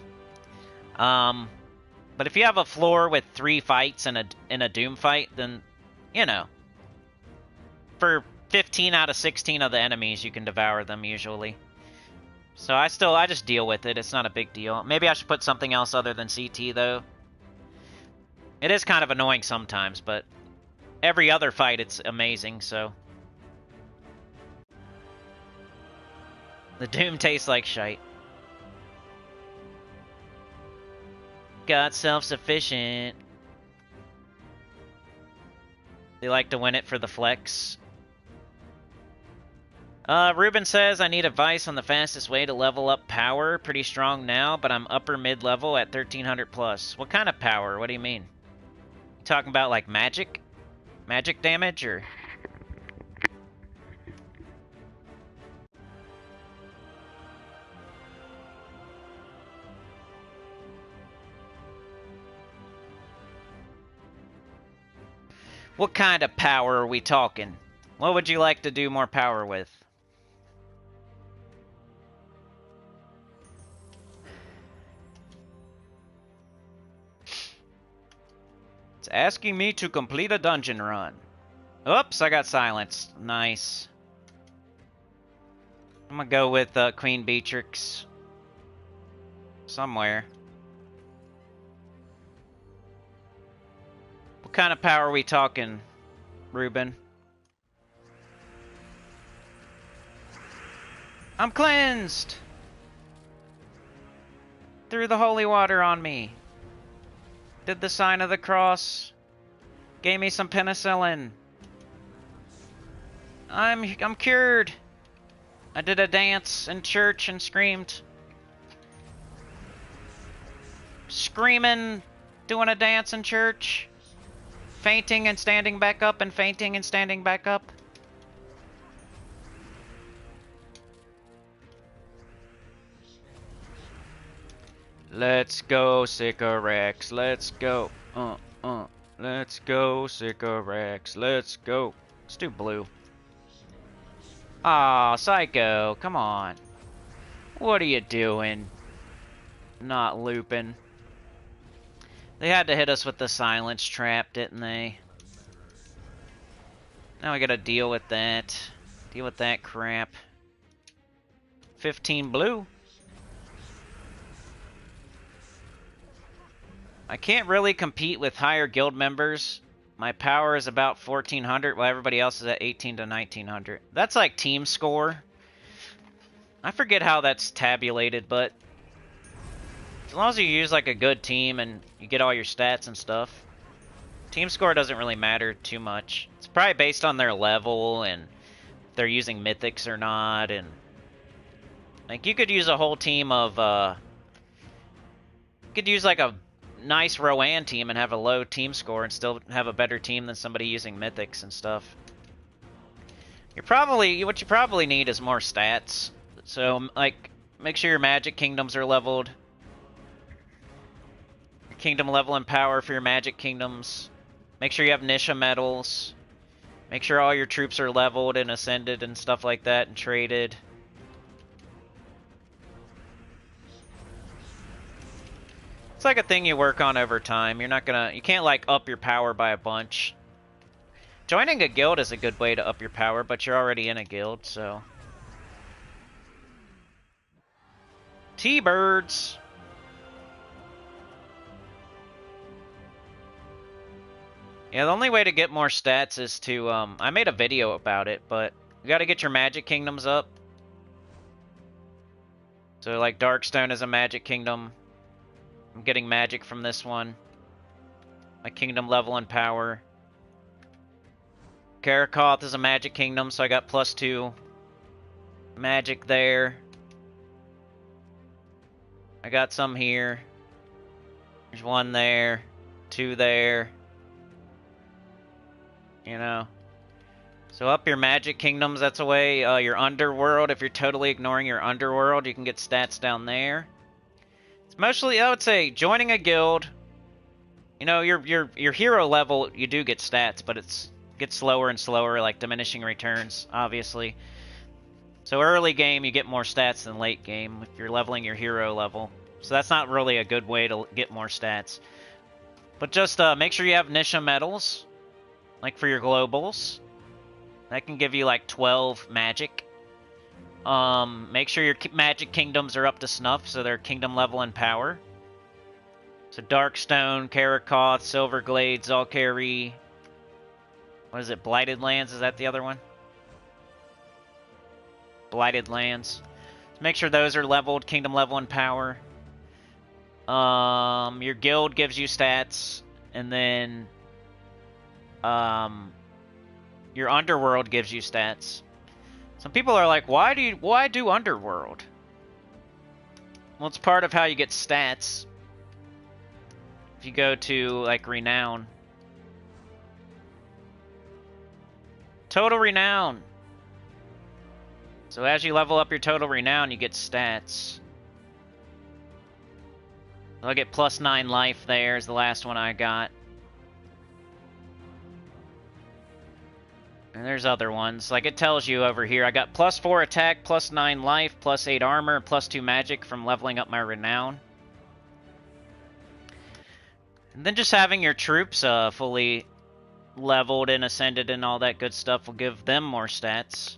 But if you have a floor with 3 fights in a Doom fight, then, you know... For 15 out of 16 of the enemies, you can devour them, usually. So I just deal with it. It's not a big deal. Maybe I should put something else other than CT, though. It is kind of annoying sometimes, but every other fight, it's amazing, so... The Doom tastes like shite. Got self-sufficient. They like to win it for the flex. Ruben says, I need advice on the fastest way to level up power. Pretty strong now, but I'm upper mid-level at 1300 plus. What kind of power? What do you mean? You talking about, like, magic? Magic damage, or...? What kind of power are we talking? What would you like to do more power with? It's asking me to complete a dungeon run. Oops, I got silenced. Nice. I'm gonna go with Queen Beatrix. Somewhere. What kind of power are we talking, Ruben? I'm cleansed! Threw the holy water on me. Did the sign of the cross. Gave me some penicillin. I'm cured. I did a dance in church and screamed. Screaming, doing a dance in church. Fainting and standing back up and fainting and standing back up. Let's go, Sycorax. Let's go. Let's go, Sycorax. Let's go. Let's do blue. Aw, Psycho, come on. What are you doing? Not looping. They had to hit us with the silence trap, didn't they? Now we gotta deal with that. Deal with that crap. 15 blue. I can't really compete with higher guild members. My power is about 1400, while everybody else is at 18 to 1900. That's like team score. I forget how that's tabulated, but as long as you use like a good team and you get all your stats and stuff, team score doesn't really matter too much. It's probably based on their level and if they're using mythics or not, and like you could use a whole team of you could use like a nice Rowan team and have a low team score and still have a better team than somebody using mythics and stuff. What you probably need is more stats. So like make sure your magic kingdoms are leveled. Your kingdom level and power for your magic kingdoms. Make sure you have Nisha medals. Make sure all your troops are leveled and ascended and stuff like that and traded. It's like a thing you work on over time. You can't like up your power by a bunch. Joining a guild is a good way to up your power, but you're already in a guild, so. T-birds. Yeah, the only way to get more stats is to, I made a video about it, but you gotta get your magic kingdoms up. So like Darkstone is a magic kingdom. I'm getting magic from this one. My kingdom level and power. Karakoth is a magic kingdom, so I got +2 magic there. I got some here. There's 1 there. 2 there. You know. So up your magic kingdoms, that's a way. Your underworld, if you're totally ignoring your underworld, you can get stats down there. Mostly, I would say, joining a guild, you know, your hero level, you do get stats, but it gets slower and slower, like diminishing returns, obviously. So early game, you get more stats than late game if you're leveling your hero level. So that's not really a good way to get more stats. But just make sure you have Nisha medals, like for your globals. That can give you like 12 magic. Make sure your magic kingdoms are up to snuff, so they're kingdom level and power. So Darkstone, Karakoth, Silverglade, Zalkari. What is it? Blighted Lands? Is that the other one? Blighted Lands. So make sure those are leveled, kingdom level and power. Your guild gives you stats, and then your underworld gives you stats. Some people are like, why do Underworld? Well, it's part of how you get stats. If you go to, like, Renown. Total Renown. So as you level up your Total Renown, you get stats. I'll get +9 life there is the last one I got. And there's other ones. Like it tells you over here, I got +4 attack, +9 life, +8 armor, +2 magic from leveling up my renown. And then just having your troops fully leveled and ascended and all that good stuff will give them more stats.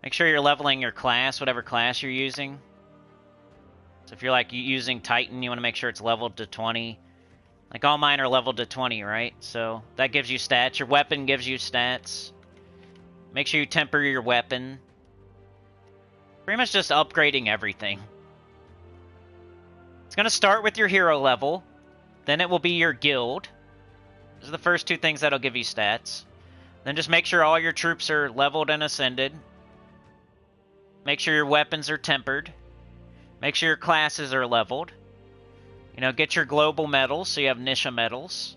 Make sure you're leveling your class, whatever class you're using. So if you're like using Titan, you want to make sure it's leveled to 20. Like all mine are leveled to 20, right? So that gives you stats. Your weapon gives you stats. Make sure you temper your weapon. Pretty much just upgrading everything. It's going to start with your hero level. Then it will be your guild. Those are the first 2 things that'll give you stats. Then just make sure all your troops are leveled and ascended. Make sure your weapons are tempered. Make sure your classes are leveled. You know, get your global medals so you have Nisha medals.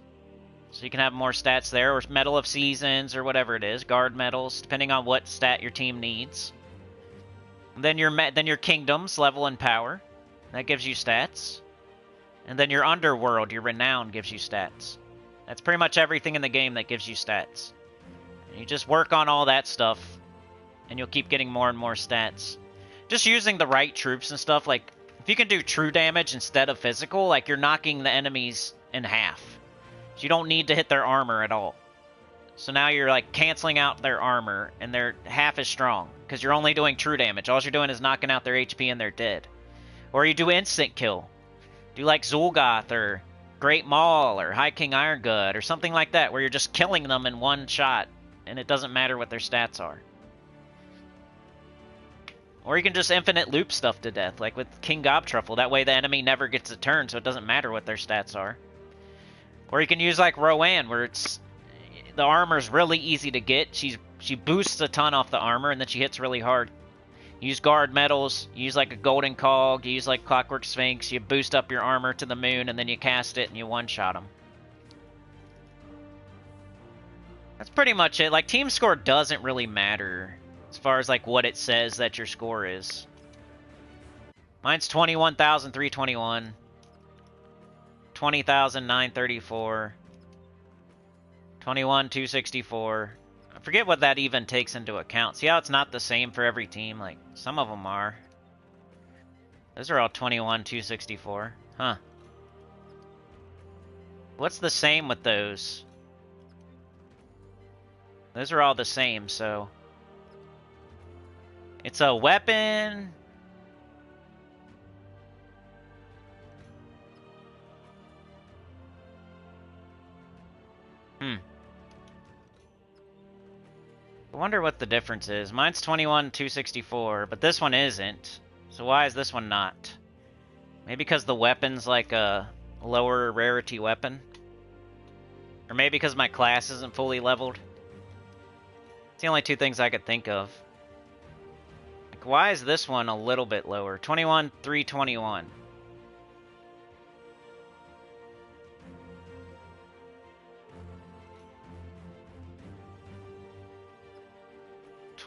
So you can have more stats there, or Medal of Seasons, or whatever it is. Guard medals, depending on what stat your team needs. And then your kingdoms, level and power. That gives you stats. And then your underworld, your renown, gives you stats. That's pretty much everything in the game that gives you stats. And you just work on all that stuff, and you'll keep getting more and more stats. Just using the right troops and stuff, like, if you can do true damage instead of physical, like, you're knocking the enemies in half. So you don't need to hit their armor at all. So now you're, like, canceling out their armor, and they're half as strong, because you're only doing true damage. All you're doing is knocking out their HP, and they're dead. Or you do instant kill. Do like Zul'Goth or Great Maul or High King Irongood or something like that, where you're just killing them in one shot, and it doesn't matter what their stats are. Or you can just infinite loop stuff to death, like with King Gobtruffle. That way the enemy never gets a turn, so it doesn't matter what their stats are. Or you can use like Roanne, where it's the armor's really easy to get. She boosts a ton off the armor, and then she hits really hard. You use guard medals, you use like a golden cog, you use like Clockwork Sphinx, you boost up your armor to the moon, and then you cast it and you one-shot them. That's pretty much it. Like, team score doesn't really matter as far as like what it says that your score is. Mine's 21,321, 20,934, 21,264. I forget what that even takes into account. See how it's not the same for every team? Like, some of them are. Those are all 21,264. Huh. What's the same with those? Those are all the same, so... It's a weapon... I wonder what the difference is. Mine's 21,264, but this one isn't. So why is this one not? Maybe because the weapon's like a lower rarity weapon? Or maybe because my class isn't fully leveled? It's the only two things I could think of. Like, why is this one a little bit lower? 21,321.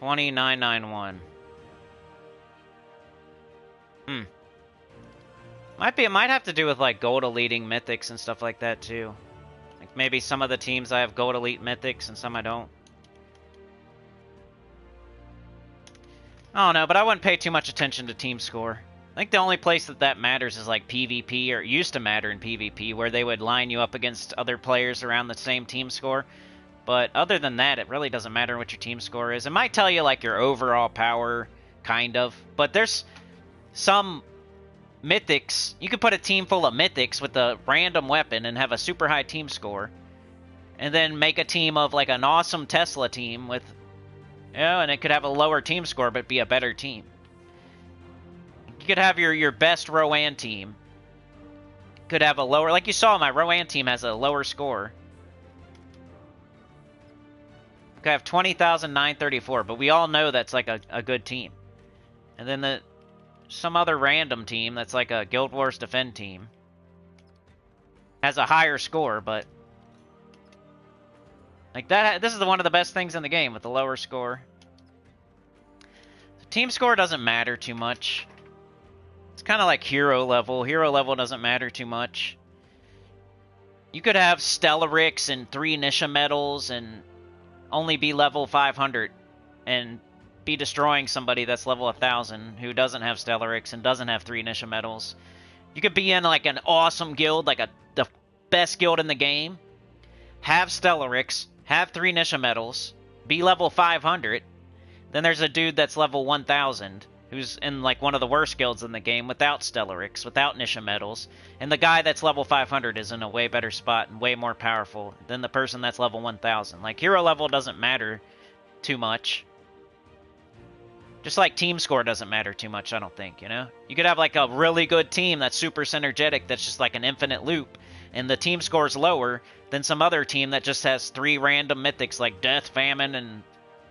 $29.91. It might have to do with like gold eliting mythics and stuff like that too. Like maybe some of the teams I have gold elite mythics and some I don't. I don't know, but I wouldn't pay too much attention to team score. I think the only place that matters is like PvP, or it used to matter in PvP, where they would line you up against other players around the same team score. But other than that, it really doesn't matter what your team score is. It might tell you like your overall power, kind of. But there's some mythics. You could put a team full of mythics with a random weapon and have a super high team score. And then make a team of like an awesome Tesla team with... and it could have a lower team score but be a better team. You could have your best Roanne team. Could have a lower... Like you saw, my Roanne team has a lower score. I have 20,934, but we all know that's like a good team. And then some other random team that's like a Guild Wars Defend team has a higher score, but like that. This is one of the best things in the game with the lower score. Team score doesn't matter too much. It's kind of like hero level. Hero level doesn't matter too much. You could have Stellarix and 3 Nisha medals and only be level 500 and be destroying somebody that's level 1,000 who doesn't have Stellarix and doesn't have 3 Nisha medals. You could be in like an awesome guild, like the best guild in the game, have Stellarix, have 3 Nisha medals, be level 500. Then there's a dude that's level 1,000 who's in like one of the worst guilds in the game without Stellarix, without Nisha medals, and the guy that's level 500 is in a way better spot and way more powerful than the person that's level 1,000. Like, hero level doesn't matter too much. Just like team score doesn't matter too much, I don't think, you know? You could have like a really good team that's super synergetic that's just like an infinite loop, and the team score is lower than some other team that just has 3 random mythics like Death, Famine, and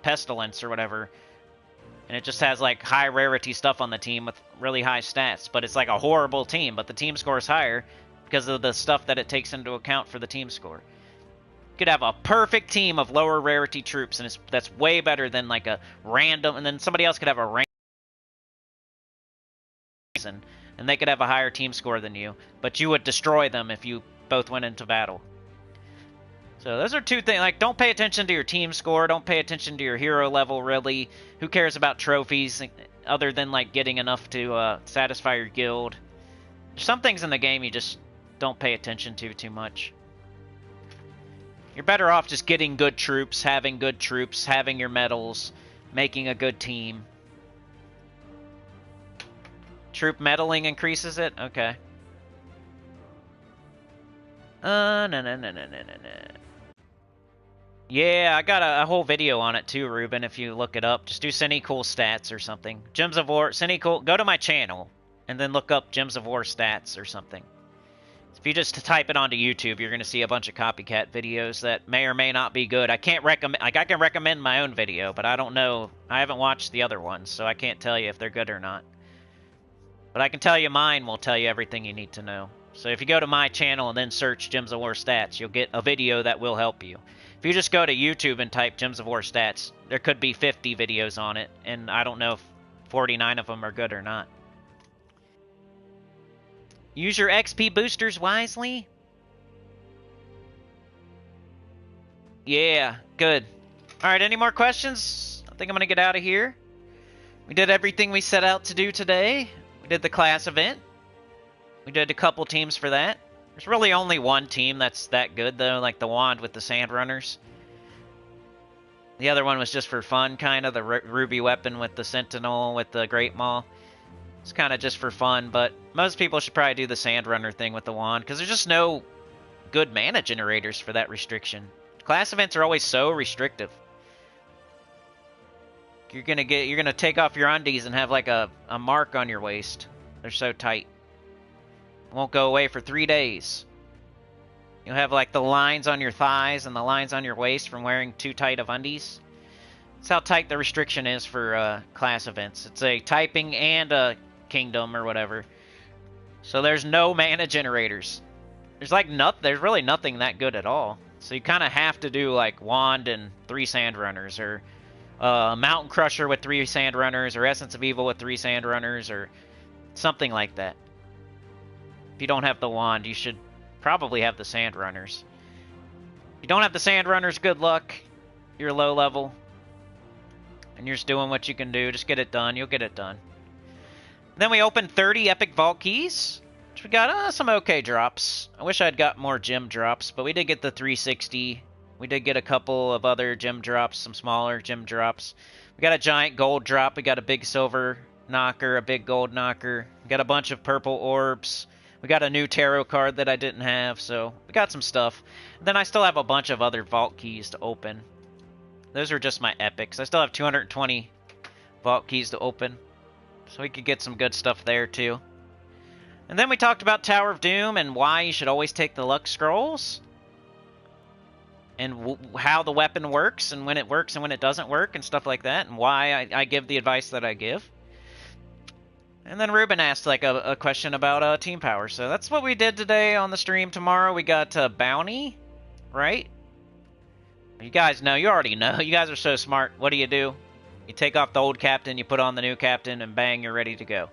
Pestilence or whatever. And it just has like high rarity stuff on the team with really high stats. But it's like a horrible team, but the team score is higher because of the stuff that it takes into account for the team score. You could have a perfect team of lower rarity troops, and that's way better than like a random, and then somebody else could have a random, and and they could have a higher team score than you, but you would destroy them if you both went into battle. So those are two things. Like, don't pay attention to your team score. Don't pay attention to your hero level, really. Who cares about trophies other than, like, getting enough to satisfy your guild? There's some things in the game you just don't pay attention to too much. You're better off just getting good troops, having your medals, making a good team. Troop medaling increases it? Okay. No. Yeah, I got a whole video on it too, Ruben, if you look it up. Just do Sinnycool stats or something. Gems of War, Sinnycool, go to my channel, and then look up Gems of War stats or something. If you just type it onto YouTube, you're going to see a bunch of copycat videos that may or may not be good. I can't recommend, like, I can recommend my own video, but I don't know. I haven't watched the other ones, so I can't tell you if they're good or not. But I can tell you mine will tell you everything you need to know. So if you go to my channel and then search Gems of War stats, you'll get a video that will help you. If you just go to YouTube and type Gems of War stats, there could be 50 videos on it, and I don't know if 49 of them are good or not. Use your XP boosters wisely. Yeah, good. Alright, any more questions? I think I'm going to get out of here. We did everything we set out to do today. We did the class event. We did a couple teams for that. There's really only one team that's that good, though, like the Wand with the Sand Runners. The other one was just for fun, kind of, the Ruby Weapon with the Sentinel, with the Great Maul. It's kind of just for fun, but most people should probably do the Sand Runner thing with the Wand, because there's just no good mana generators for that restriction. Class events are always so restrictive. You're gonna take off your undies and have like a mark on your waist. They're so tight. It won't go away for 3 days. You'll have like the lines on your thighs and the lines on your waist from wearing too tight of undies. That's how tight the restriction is for class events. It's a typing and a kingdom or whatever. So there's no mana generators. There's really nothing that good at all. So you kind of have to do like Wand and 3 Sand Runners, or Mountain Crusher with 3 Sand Runners, or Essence of Evil with 3 Sand Runners, or something like that. If you don't have the Wand, you should probably have the Sand Runners. If you don't have the Sand Runners, good luck. You're low level. And you're just doing what you can do. Just get it done. You'll get it done. Then we opened 30 Epic Vault Keys. Which we got some okay drops. I wish I'd got more gem drops, but we did get the 360. We did get a couple of other gem drops, some smaller gem drops. We got a giant gold drop. We got a big silver knocker, a big gold knocker. We got a bunch of purple orbs. We got a new tarot card that I didn't have, so we got some stuff. Then I still have a bunch of other vault keys to open. Those are just my epics. I still have 220 vault keys to open, so we could get some good stuff there too. And then we talked about Tower of Doom and why you should always take the luck scrolls. And how the weapon works and when it doesn't work and stuff like that. And why I give the advice that I give. And then Ruben asked like a question about team power. So that's what we did today on the stream. Tomorrow we got Bounty, right? You guys know. You already know. You guys are so smart. What do? You take off the old captain, you put on the new captain, and bang, you're ready to go.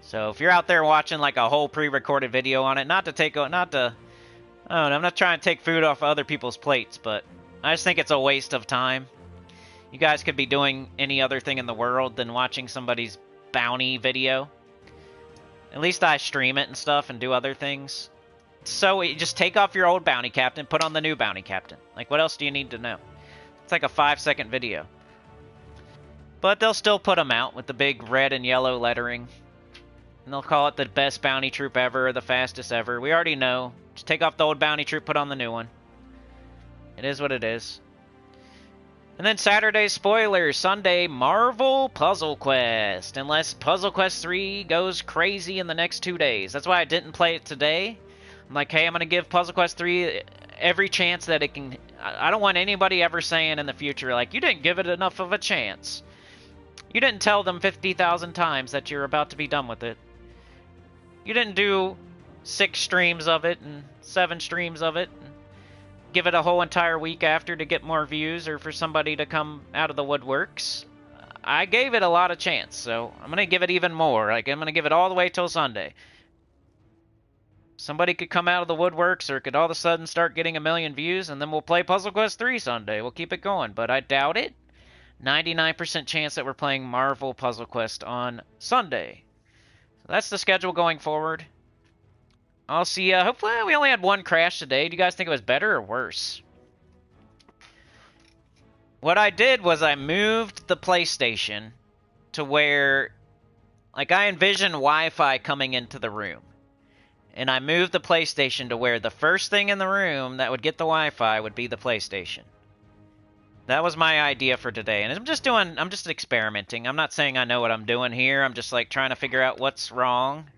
So if you're out there watching like a whole pre-recorded video on it, I don't know, I'm not trying to take food off other people's plates, but I just think it's a waste of time. You guys could be doing any other thing in the world than watching somebody's bounty video. At least I stream it and stuff and do other things. So you just take off your old bounty captain, put on the new bounty captain. Like, what else do you need to know? It's like a 5-second video. But they'll still put them out with the big red and yellow lettering. And they'll call it the best bounty troop ever, or the fastest ever. We already know. Just take off the old bounty troop, put on the new one. It is what it is. And then Saturday spoilers. Sunday, Marvel Puzzle Quest. Unless Puzzle Quest 3 goes crazy in the next 2 days. That's why I didn't play it today. I'm like, hey, I'm going to give Puzzle Quest 3 every chance that it can. I don't want anybody ever saying in the future, like, you didn't give it enough of a chance. You didn't tell them 50,000 times that you're about to be done with it. You didn't do 6 streams of it and 7 streams of it. And give it a whole entire week after to get more views or for somebody to come out of the woodworks. I gave it a lot of chance, so I'm gonna give it even more. Like, I'm gonna give it all the way till Sunday. Somebody could come out of the woodworks, or it could all of a sudden start getting 1,000,000 views, and then we'll play Puzzle Quest 3 Sunday. We'll keep it going, but I doubt it. 99% chance that we're playing Marvel Puzzle Quest on Sunday. So that's the schedule going forward. I'll see. Hopefully, we only had one crash today. Do you guys think it was better or worse? What I did was I moved the PlayStation to where, like, I envisioned Wi-Fi coming into the room. And I moved the PlayStation to where the first thing in the room that would get the Wi-Fi would be the PlayStation. That was my idea for today. And I'm just experimenting. I'm not saying I know what I'm doing here. I'm just, like, trying to figure out what's wrong.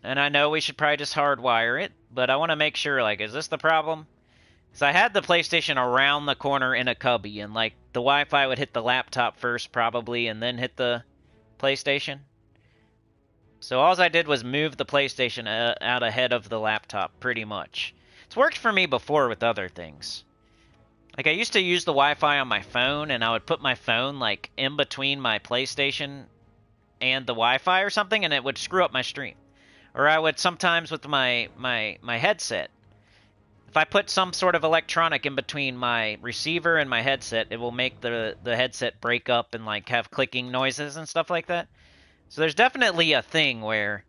And I know we should probably just hardwire it, but I want to make sure, like, is this the problem? Because I had the PlayStation around the corner in a cubby, and, like, the Wi-Fi would hit the laptop first, probably, and then hit the PlayStation. So all I did was move the PlayStation out ahead of the laptop, pretty much. It's worked for me before with other things. Like, I used to use the Wi-Fi on my phone, and I would put my phone, like, in between my PlayStation and the Wi-Fi or something, and it would screw up my stream. Or I would sometimes with my headset. If I put some sort of electronic in between my receiver and my headset, it will make the headset break up and, like, have clicking noises and stuff like that. So there's definitely a thing where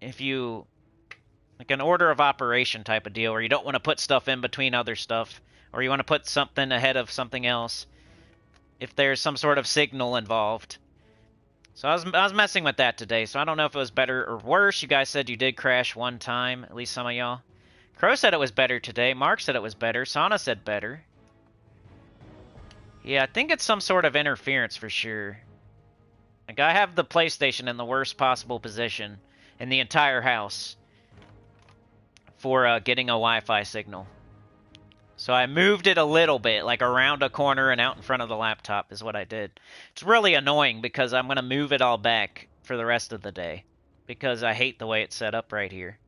if you, like, an order of operation type of deal where you don't want to put stuff in between other stuff, or you want to put something ahead of something else, if there's some sort of signal involved. So I was messing with that today, so I don't know if it was better or worse. You guys said you did crash one time, at least some of y'all. Crow said it was better today. Mark said it was better. Sana said better. Yeah, I think it's some sort of interference for sure. Like, I have the PlayStation in the worst possible position in the entire house for getting a Wi-Fi signal. So I moved it a little bit, like around a corner and out in front of the laptop is what I did. It's really annoying because I'm going to move it all back for the rest of the day because I hate the way it's set up right here.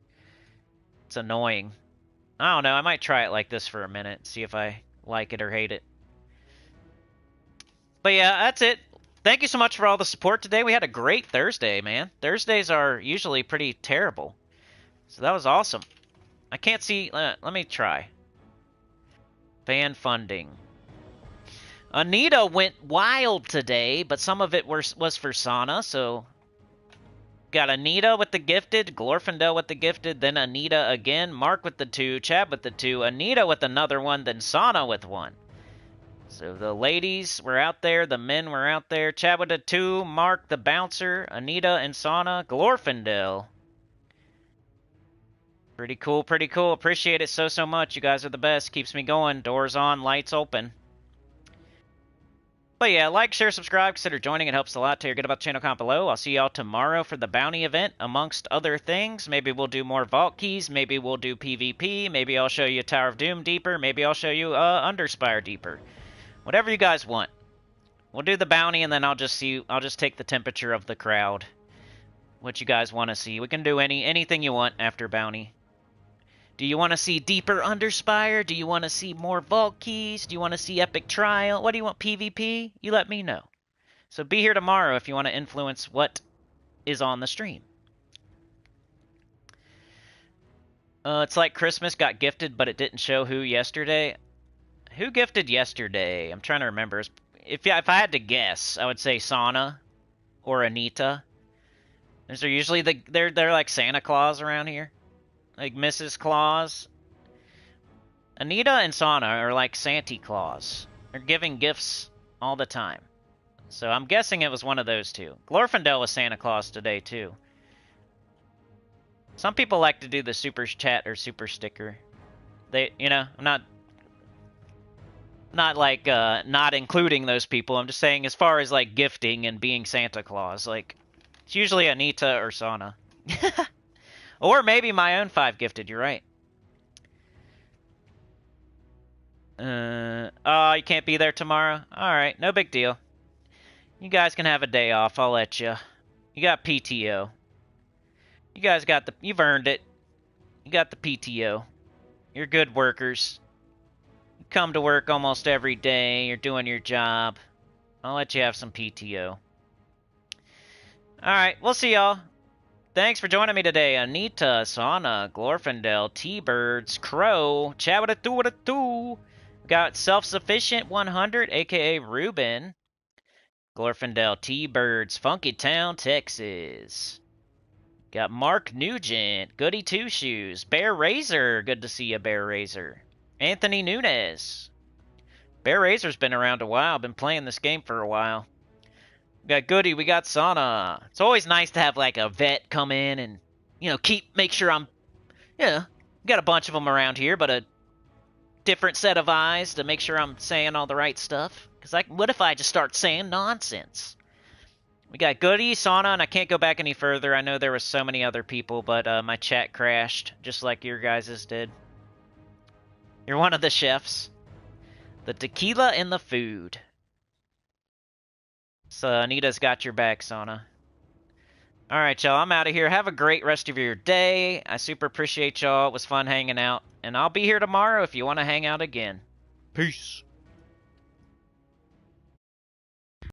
It's annoying. I don't know, I might try it like this for a minute, see if I like it or hate it. But yeah, that's it. Thank you so much for all the support today. We had a great Thursday, man. Thursdays are usually pretty terrible. So that was awesome. I can't see... let me try. Fan funding. Anita went wild today, but some of it was for Sana, so... Got Anita with the gifted, Glorfindel with the gifted, then Anita again, Mark with the 2, Chad with the 2, Anita with another one, then Sana with 1. So the ladies were out there, the men were out there, Chad with the 2, Mark the bouncer, Anita and Sana, Glorfindel. Pretty cool, pretty cool. Appreciate it so much. You guys are the best. Keeps me going. Doors on, lights open. But yeah, like, share, subscribe, consider joining. It helps a lot. Tell your good about the channel, comment below. I'll see y'all tomorrow for the bounty event, amongst other things. Maybe we'll do more vault keys. Maybe we'll do PvP. Maybe I'll show you Tower of Doom deeper. Maybe I'll show you Underspire deeper. Whatever you guys want. We'll do the bounty, and then I'll just take the temperature of the crowd. What you guys want to see. We can do anything you want after bounty. Do you want to see deeper Underspire? Do you want to see more Vault Keys? Do you want to see Epic Trial? What do you want, PvP? You let me know. So be here tomorrow if you want to influence what is on the stream. It's like Christmas got gifted, but it didn't show who yesterday. Who gifted yesterday? I'm trying to remember. If I had to guess, I would say Sana or Anita. Those are usually they're like Santa Claus around here. Like Mrs. Claus. Anita and Sana are like Santa Claus. They're giving gifts all the time. So I'm guessing it was one of those two. Glorfindel was Santa Claus today, too. Some people like to do the super chat or super sticker. I'm not like, not including those people. I'm just saying as far as, like, gifting and being Santa Claus. Like, it's usually Anita or Sana. Or maybe my own 5 gifted, you're right. Oh, you can't be there tomorrow? Alright, no big deal. You guys can have a day off, I'll let you. You got PTO. You guys got you've earned it. You got the PTO. You're good workers. You come to work almost every day, you're doing your job. I'll let you have some PTO. Alright, we'll see y'all. Thanks for joining me today. Anita, Sauna, Glorfindel, T-Birds, Crow, Chabadatu. Got Self-Sufficient 100, aka Ruben. Glorfindel, T-Birds, Funky Town, Texas. Got Mark Nugent, Goody Two Shoes, Bear Razor, good to see you, Bear Razor. Anthony Nunez. Bear Razor's been around a while, been playing this game for a while. We got Goody, we got Sauna. It's always nice to have like a vet come in and, make sure I'm, got a bunch of them around here, but a different set of eyes to make sure I'm saying all the right stuff. Because what if I just start saying nonsense? We got Goody, Sauna, and I can't go back any further. I know there was so many other people, but my chat crashed, just like your guys's did. You're one of the chefs. The tequila and the food. So Anita's got your back, Sauna. Alright, y'all, I'm out of here. Have a great rest of your day. I super appreciate y'all. It was fun hanging out. And I'll be here tomorrow if you want to hang out again. Peace.